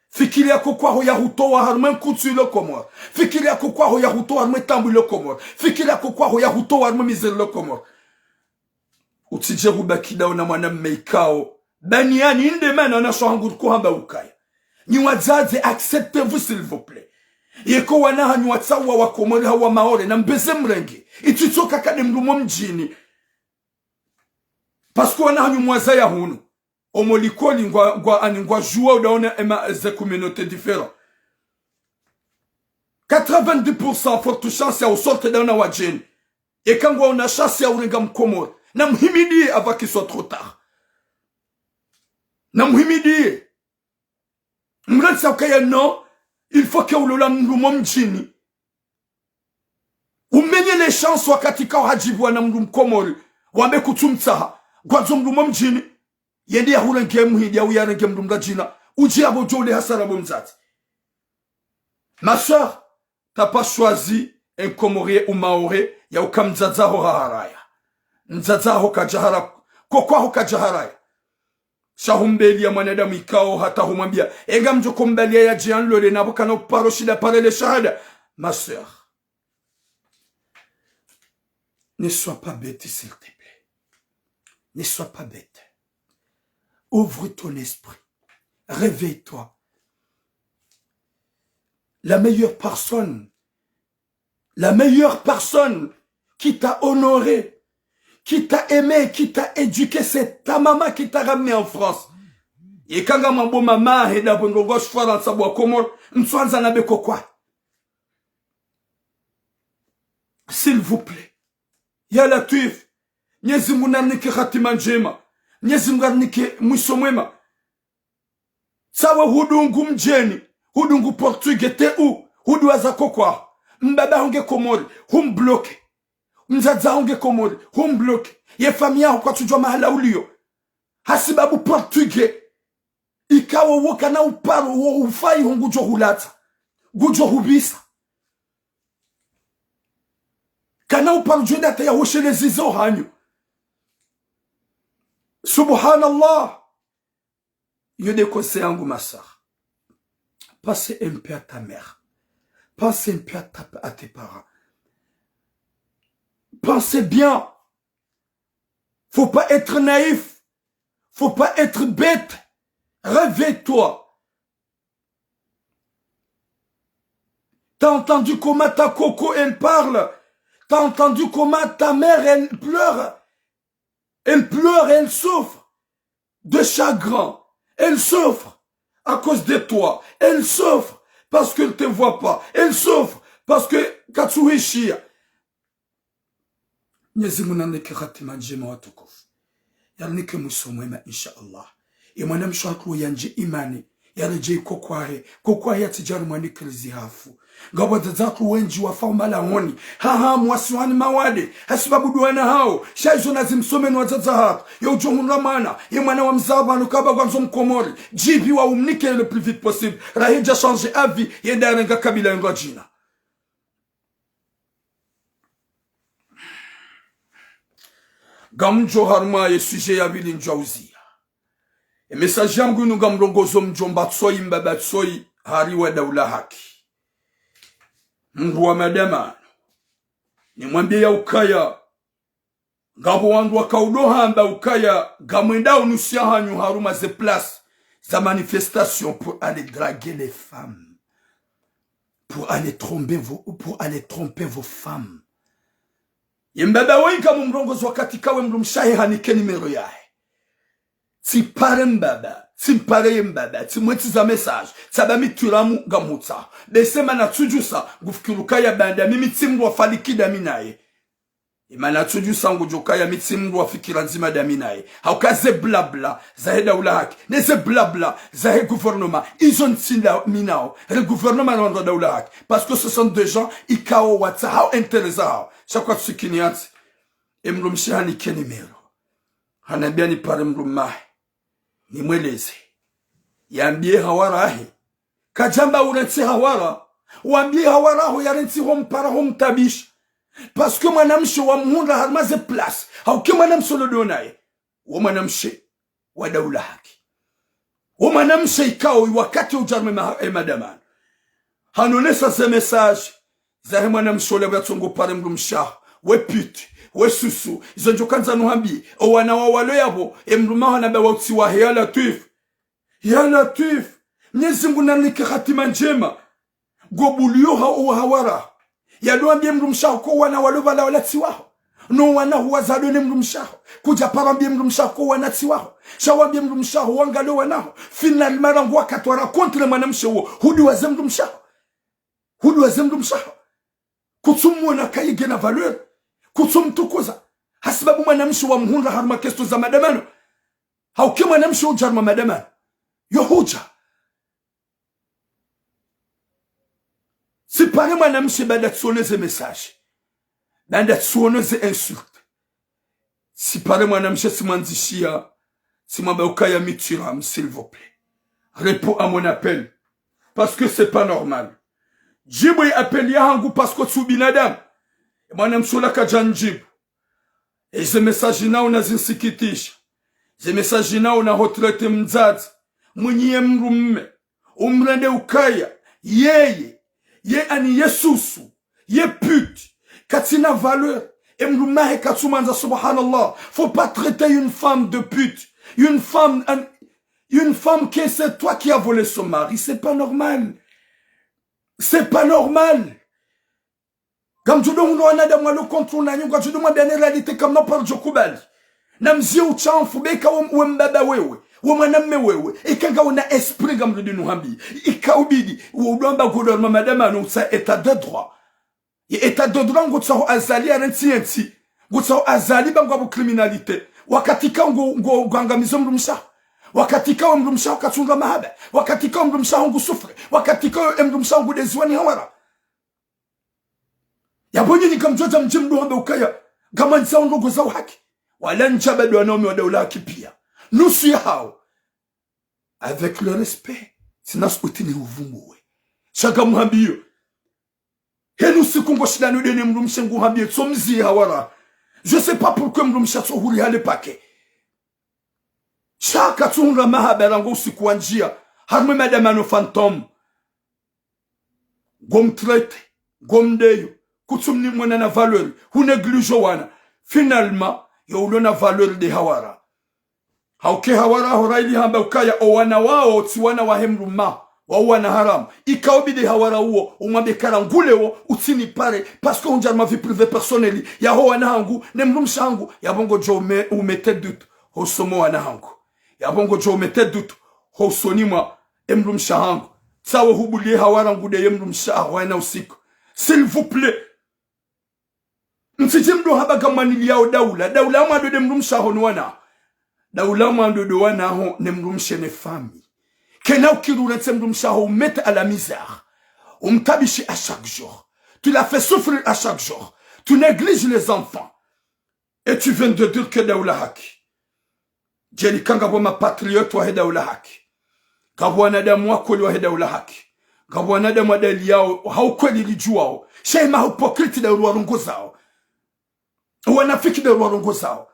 Fikiri ya kokwaro ya huto wa harmen kutsu lo komor. Fikiri ya kokwaro ya huto wa harmen tambu lo komor. Fikiri ya kokwaro ya huto wa harmen mizeli lo komor. Utije rubakida una mwana meikao. Baniani inde mena na shohangur kuhamba ukaya. Ni wazazi, acceptez-vous s'il vous plaît. Yeko wana hanyu watsawa wa komori hawa maore na mbeze mrenge. Ititoka kade mlumo mjini. Parce que wana hanyu mwaza ya hunu. Omolikoli ngwa joua udaona ema ze communautés différentes. 90% forte chance ya usorte dauna wajeni. Ekangwa una chance ya urenga mkomori. Na mhimidie avant qu'il soit trop tard. Na mhimidie. Mrensa ukaya non, il faut que ulola mlumo mjini. Umenye les chances wakati kao hajibwa na mlumo komori. Wambe kutumtsaha. Gwazo mlumo mjini. Yendi ya hurenke muhidi ya uyarenke mlumo jina. Uji abo jole hasara bomzati. Ma soeur, t'as pas choisi un Comorien ou Maoré, ya ukamzaza ho haraya. Nzaza ho kajahara, kokwa ho kajaharaya. Shahumbeli ya mwanadamu ikao hata humambia. Ega mjoko mbeli ya jian lole na boka na uparoshi da parele shahada. Ma soeur, ne sois pas bête s'il te plaît. Ne sois pas bête. Ouvre ton esprit. Réveille-toi. La meilleure personne qui t'a honoré, qui t'a aimé, qui t'a éduqué, c'est ta maman qui t'a ramené en France. Et quand mambo mama heda bongo shwara sabwa komor, mswanza na beko kwa. S'il vous plaît. Ya Latif, Nyezi Mungu nanike khatima njema. Nyezi Mungu nanike mwisho mwema. Sawa hudungu mjeni, hudungu Portugais te u, hudu azako kwa. Mbaba honge komori, bloke. Mzaza honge komori, bloke. Ye familia kwa tujua mahala ulio. Hasibabu Portugais. Ikawa woka na uparo, ufai hongujo hulata. Gujo hubisa. Kana uparo jwenda ya hoshele zizo hanyu. Subhanallah. Yode kose yangu masar. Pensez un peu à ta mère. Pensez un peu à tes parents. Pensez bien. Faut pas être naïf. Faut pas être bête. Réveille-toi. T'as entendu comment ta coco elle parle. T'as entendu comment ta mère elle pleure. Elle pleure, elle souffre de chagrin. Elle souffre à cause de toi. Elle souffre parce qu'elle ne te voit pas. Elle souffre parce que Katsuhishia. Nyezimunaneke khatima njema watukufu. Yalinike musomwema inshallah. Imana mshaklu yanje imani. Yarejei kokwahe atijari mwanike zihafu. Gabada zatu wenji wafamala honi. Haha mwasiwani mawade. Hasibabu duwana hao. Shaizo nazimsome nwazaza hatu. Ya ujomu ramana. Imana wa mzaba nukaba gwanzo mkomori. Jibi wa umnike le plus vite possible. Rahija change avi. Yenda renga kabila yunga jina. Gamjo harma ye suje ya vili njauzia. E message yangu nuga mrongozo mjomba tsoi mbaba tsoi hariwa daula haki. Mungu wa madama. Ni mwambie ya ukaya. Gabo wandu wakaudoha amba ukaya. Gamwenda unusia hanyu haruma ze place. Za manifestation pour aller draguer les femmes. Pour aller tromper vos femmes. Yembaba wika mrongozo wakati kawe mrumshahe hanike nimero yae. Tipare mbaba, tipare mbaba, timwetiza message, tabami turamu gamutsa. Besema na tujusa, gufikirukaya banda, mimi timru wafalikida minaye. Imana tuju sangu joka ya mitsimru wa fikira nzima daminae. Haukaze blabla zahe daula haki. Neze blabla zahe gouvernement. Izo ntinda minao. Le gouvernement rendre daula haki. Parce que ce sont des gens ikao watsa hao interesa hao. Chakwa tsikini yanti. Mrumshi hani keni mero. Hanambia ni pare mrumahe. Ni mweleze. Yambie hawara ahi. Kajamba urensi hawara. Wambie hawara ho yarensi hom para hom tabish. Parce que mwanamshe wa muhunda harmaze place. Hauke mwanamshe lodonaye. Wa mwanamshe wa daula haki. Wa mwanamshe ikao wakati ujarme madamani. Hanonesa ze message. Zahe mwanamshe ole watongo pare mrumsha. We pute. We susu. Izo njokanza nuhambi. O wana wa walo yabo. Mruma hanabe wa utsiwa. Ya latif. Ya latif. Mnyezi Mungu nanike hatima njema. Gobulio hawara. Yaluambie mrumshaho ko wana walovala walatiwaho. No wana huwazadone mrumshaho. Kuja parambie mrumshaho ko wana tiwaho. Shawambie mrumshaho wangalo wanaho. Final marangu wakatwara kontre manamshe huo. Hudu waze mrumshaho. Hudu waze mrumshaho. Kutumu wana kaige na valeur. Kutumu tukuza. Hasibabu manamshe wa mhunda harma kesto za madamano. Hauke manamshe ujarma madamano. Yo huja. Si pare mwanamshe bada tsoneze message. Bada tsoneze insulte. Si pare mwanamshe simandishia. Simamba ukaya mitiram, s'il vous plaît. Réponds à mon appel. Parce que c'est pas normal. Jibu appel ya hangu parce que tu binadam. Mwanamshe la kajanjib. Et ce message na unazinsikitisha. Ce message na una retraite mzazi. Mwenye mrumme. Umrende ukaya. Yeye. Ye ani yesusu, ye pute, katina valeur, et mloumahe katsumanza subhanallah. Faut pas traiter une femme de pute, une femme qui c'est toi qui as volé son mari, c'est pas normal. C'est pas normal. Comme tu dois nous anada moi le contrôle na nyunga tu dois bien réalité comme non par jokubali. Namzi uchanfu beka wembaba wewe. Wamanamme wewe ikanga una esprit gamlo de nuhambi ikaubidi udamba gouvernement madame anonsa état de droit et état de droit ngotsa azali arentienti ngotsa azali bangwa bu criminalité wakati ka ngo gwangamizo mrumsha wakati ka mrumsha katunga mahaba wakati ka mrumsha ngusufre wakati ka mrumsha ngudezwani hawara yabonye ni kamjoja mjimdu hambe ukaya kama nsa ndogo za haki wala njabado wanaume wa daula kipia nusu yao avec le respect sinas utini uvumbuwe shaka muhambiyo henu sikungo shidano dene mrumshe nguhambiyo tsomzi hawara je sais pas pourquoi mrumshe tsohuri hale pake shaka tsunga mahabera ngo usikuanjia harme madamano fantôme gomtrete gomdeyo kutsumni mwana na valeur hu néglige wana finalement yo ulona valeur de hawara hauke hawara horaili hamba ukaya owana wao tiwana wa hemruma wa wana haram ikaobide hawara uo umabekara nguleo utini pare parce que on jarma vie privée personnelle ya ho wana hangu ne mrumsha hangu ya bongo jo umete doute ho somo wana hangu ya bongo jo umete doute ho sonima emrumsha hangu sawa hubulie hawara ngude yemrumsha wana usiku s'il vous plaît msijimdo haba kama niliao daula amado de mrumsha ho nwana daula amado de wana ho ne mrumshe ne famille kena ukirura mrumsha ho mette à la misère umtabishi à chaque jour tu l'as fait souffrir à chaque jour tu négliges les enfants et tu viens de dire que daula haki jeli kanga boma patriote wa daula haki kabwana damu wako wa daula haki kabwana damu adali yao haukweli lijuao shema hypocrite da ruwarongo zao wanafiki da ruwarongo zao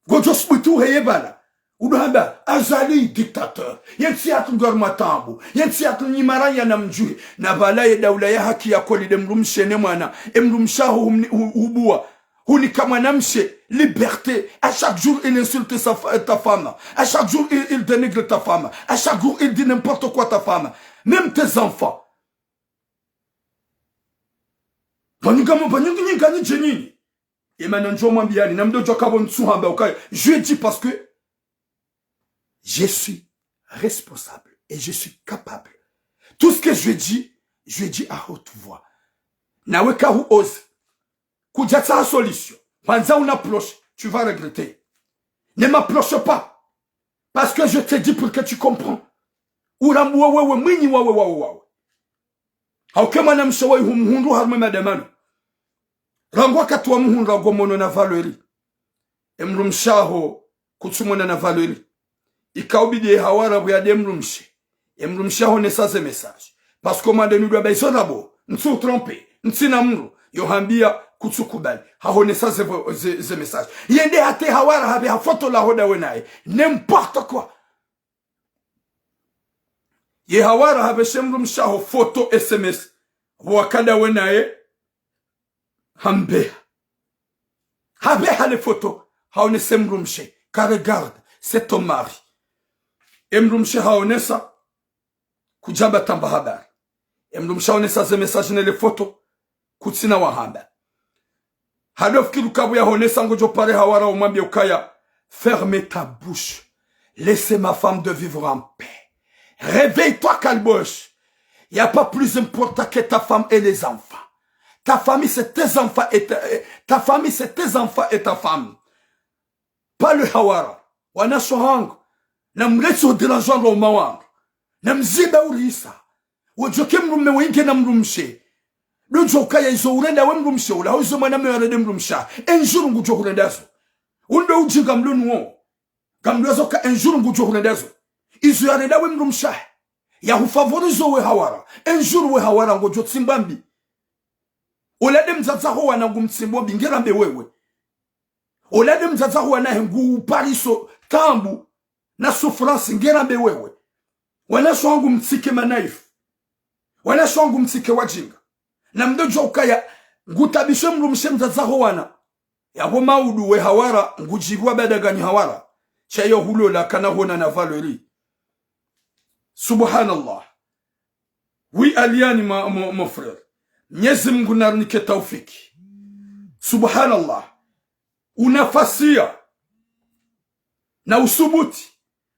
gojo sbutu heyebala udohamba azali dictateur yensi atungor matambu yensi atunyimara ya namjui na bala ya daula ya haki ya koli de mrumshene mwana emrumshaho hubua huni kama namshe liberté à chaque jour il insulte ta femme à chaque jour il dénigre ta femme à chaque jour il dit n'importe quoi ta femme même tes enfants je dis parce que je suis responsable et je suis capable. Tout ce que je dis à haute voix. Nawe ka hu ose. Kujatsa solution. Panza on approche, tu vas regretter. Ne m'approche pas. Parce que je te dis pour que tu comprends. Urambu wewe mwinyi wawe. Hauke mwanamshe wa humhundu harme madamano. Rangwa katwa muhundu agomono na valeri. Emrumshaho kutsumona na valeri. Ikaubidi hawara buyade emrumshe. Emrumshaho ne saze message. Parce que mande nous doit baisser d'abord. N'sou tromper. N'sinamuru. Yohambia kutsukubali. Hahone saze ze message. Yende hate hawara habe ha photo la hoda wenaye. N'importe quoi. Ye hawara habe shemrumshaho photo SMS. Wakada wenaye. Hambe. Habe hale photo. Haone semrumshe. Car regarde. C'est ton mari. Emrumshe haone sa. Kujaba tamba habari. Emrumshe haone sa ze message nele photo. Kutsina wahamba. Hadof kilukabu ya haone sa ngojo pare hawara umambia ukaya. Ferme ta bouche. Laissez ma femme de vivre en paix. Réveille-toi, Calboche. Il n'y a pas plus important que ta femme et les enfants. Ta famille, c'est tes enfants et ta famille, c'est tes enfants et ta femme. Pas le hawara. Wana sohang. Namletso dérangeant au mawang. Namziba urisa. Wajoke mrume wengi na mrumshe. Lujoka ya izo urenda we mrumshe. Ula huizo maname warede mrumsha. Enjuru ngujo hurendazo. Undo uji gamlu nuo. Gamlu azoka enjuru ngujo hurendazo. Izo yarenda we mrumsha. Ya hufavorizo we hawara. Enjuru we hawara ngujo tsimbambi. Olade mzaza huwa na ngumtsimbombi ngerambe wewe. Olade mzaza huwa na ngu pariso tambu na souffrance ngerambe wewe. Wana shwangu mtsike manaifu. Wana shwangu mtsike wajinga. Na mdojo ukaya ngutabishe mrumshe mzaza huwa ya homa udu we hawara ngujibwa badagani hawara. Chayo hulola kana hona na valeri. Subhanallah. Oui aliani mon frère. Mwenyezi Mungu narnike taufiki. Subhanallah. Unafasia na usubuti.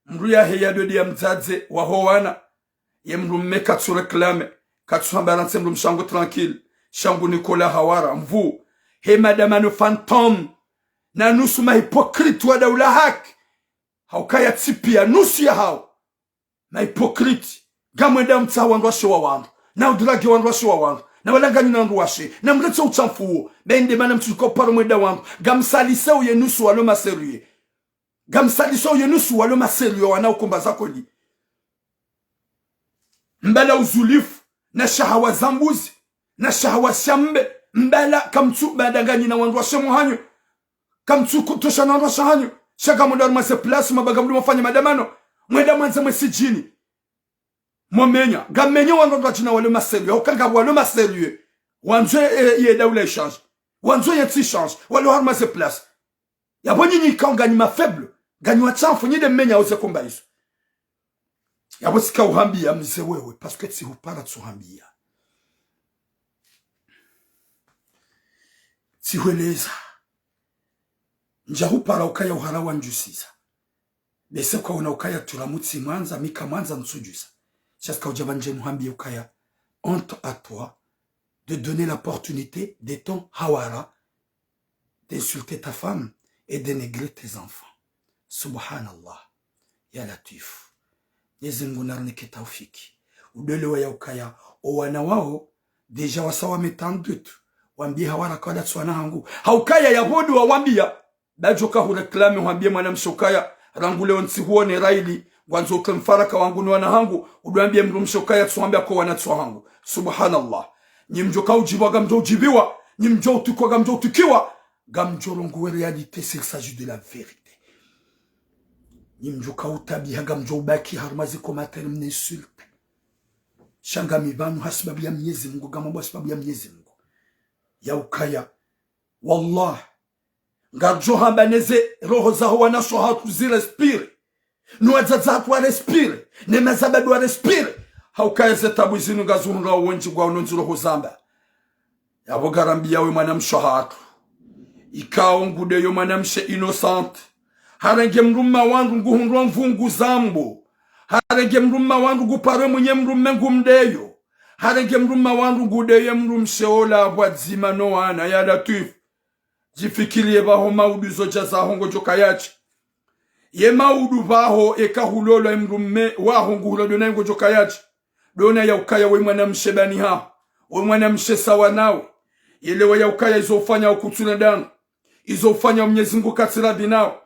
Mruya heya dodi ya mzaze wa howana. Ye mrumme katsu reklame. Katsu hambaranse mrum shangu tranquille. Shangu Nikola hawara mvu. He madamano fantôme. Na nusu mahipokrite wa daula haki. Haukaya tipia nusu ya hao. Mahipokrite. Gamwenda mta wanrwashe wa wangu. Na udragi wanrwashe wa wangu. Na walangani na nruwashe. Na mleto uchamfuo. Bende mana mtuko paro mweda wangu. Gamsalisa uye nusu walo maseruye. Gamsalisa uye nusu walo maseruye wana ukumbaza kodi. Mbala uzulifu. Na shahawa zambuzi. Na shahawa shambe. Mbala kamtu badangani na wanrwashe muhanyo. Kamtu kutosha na wanrwashe hanyo. Shaka mwendari mase plasi mabagamlu mafanya madamano. Mwenda mwanza mwesijini. Momenya, gamenya wanondwa jina wale maseruye, okanga wale maseruye. Wanzo ye daula échange. Wanzo ye tsi change, wale harma se place. Ya boni ni kan gani ma faible, gani wa tsanfo ni de menya ose komba iso. Ya bosika uhambia mze wewe parce que si upara tsuhambia. Si weleza. Njahu para ukaya uharawa njusisa. Bese kwa una ukaya turamutsi mwanza mika mwanza nsujusa. Chaska ujabanje muhambi ukaya, honte à toi de donner l'opportunité de ton hawara d'insulter ta femme et de dénigrer tes enfants. Subhanallah. Ya latif. Yezingu narnike taufiki. Udelewa ya ukaya. Owana wao, deja wasawa metandutu. Wambie hawara kwa tsuana hangu. Haukaya ya bodu wa wambia. Bajoka hureklame wambie mwanamshokaya. Rangule onsi huone raili. Wanzo kemfaraka wangu ni wanahangu. Uduambie mrumshokaya tsuambia kwa wanatsuwa hangu. Subhanallah. Nyimjoka ujiwa gamjo ujibiwa. Nyimjo utukwa gamjo utukiwa. Gamjo rongo realite s'il s'agit de la vérité. Nyimjoka utabiha gamjo ubaki harmazi komateri mnesulte. Shanga mibanu hasibabu ya Mwenyezi Mungu. Gamambo hasibabu ya Mwenyezi Mungu. Ya ukaya. Wallah. Ngarjo hambaneze roho za huwa na sohatu zirespire. Nuwazaza hatu wa respire. Nemezabadu wa respire. Haukaya zetabu izinu ngazunga uwenji kwa unonzuro huzamba. Yabo garambia we manamsho hatu. Ikao ngude yo manamshe innocent. Harenge mrumma wangu nguhundwa mvungu zambu. Harenge mrumma wangu gupare mwenye mrumme ngumdeyo. Harenge mrumma wangu ngude ye mrumshe ola wadzima no wana ya latif. jifikirie baho maudu zoja za hongo joka yachi ye maudu baho eka hulolo mrumme waho ngulo dona ngo joka yachi dona ya ukaya we mwana mshebani ha we mwana mshe sawa nawe ile wa ya ukaya izofanya ukutuna dano izofanya Mwenyezi Mungu katiradi nao.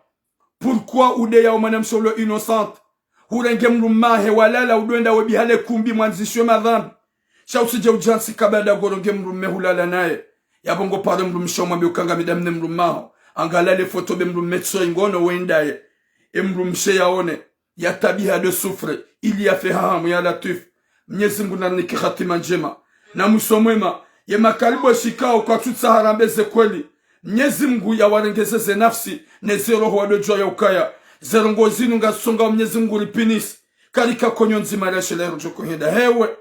Pourquoi ude ya mwana msholo innocent hurenge mrumahe walala udwenda we bihale kumbi mwanzishwe madhambi shausije ujansi kabada goronge mrumme hulala naye yabongo pare mrumsho mwambe ukanga midamne mrumaho angalale foto be mrumme tso ingono wendaye mrumshe yaone ya tabiha de soufre ili ya fehamu ya latif Mwenyezi Mungu naniki khatima njema na musomwema ye makaribo shikao kwa tutsa harambeze kweli Mwenyezi Mungu ya warengezeze nafsi nezero ho wadojo ya ukaya zero ngozinu ngasonga Mwenyezi Mungu lipinisi kalika konyo nzima la shelero joko heda hewe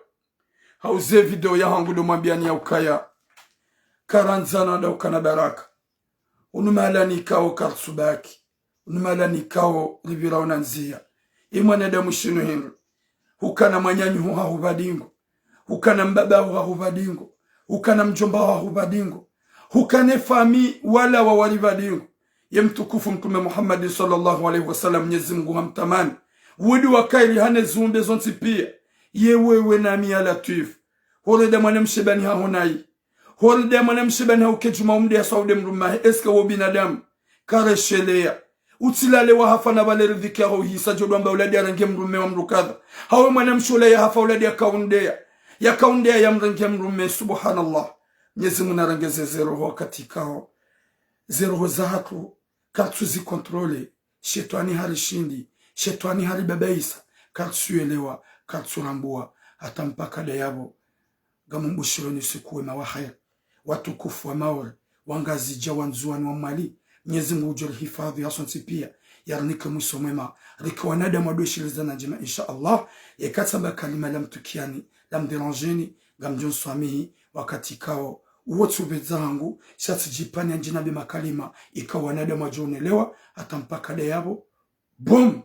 hauze video ya hangu do mwambiani ya ukaya karanzana da ukana baraka unumala nikao karsubaki unumala nikao libira unanzia imwane da mushinu hindu hukana manyanyu huha hubadingo hukana mbaba huha hubadingo hukana mjomba huha hubadingo hukane fami wala wa walibadingo ye mtukufu mtume Muhammad sallallahu alaihi wasallam Mwenyezi Mungu hamtamani wudi wakaili hane zumbe zonti pia ye wewe nami ala tuif horeda mwana mshebani hahonai horeda mwana mshebani haukejuma umde ya saude mrumahe eska wo binadamu kareshelea utilale wa hafa na bale ridhiki ya hisa jodu amba uladi ya rangi mrume wa mrukadha hawe mwana mshule ya hafa uladi ya kaundea ya mrangi mrume subhanallah Mwenyezi Mungu narangeze zero wakati kao zero zahatu katsuzi kontrole shetani harishindi shetani haribabaisa katsuelewa katsurambua hata mpaka dayabo gamumbushiro nisikuwe mawahaya watukufu wa maore wangazi jawanzuani wa mali Mwenyezi Mungu ujol hifadhi hasonsi pia yarnika musomema rika wanada mwadoshiliza na jema insha Allah yakatamba kalima lam tukiani lam derangeni gamjon swamihi wakati kao wotu bezangu shati jipani anjina be makalima ikawa nada majonelewa hata mpaka dayabo boom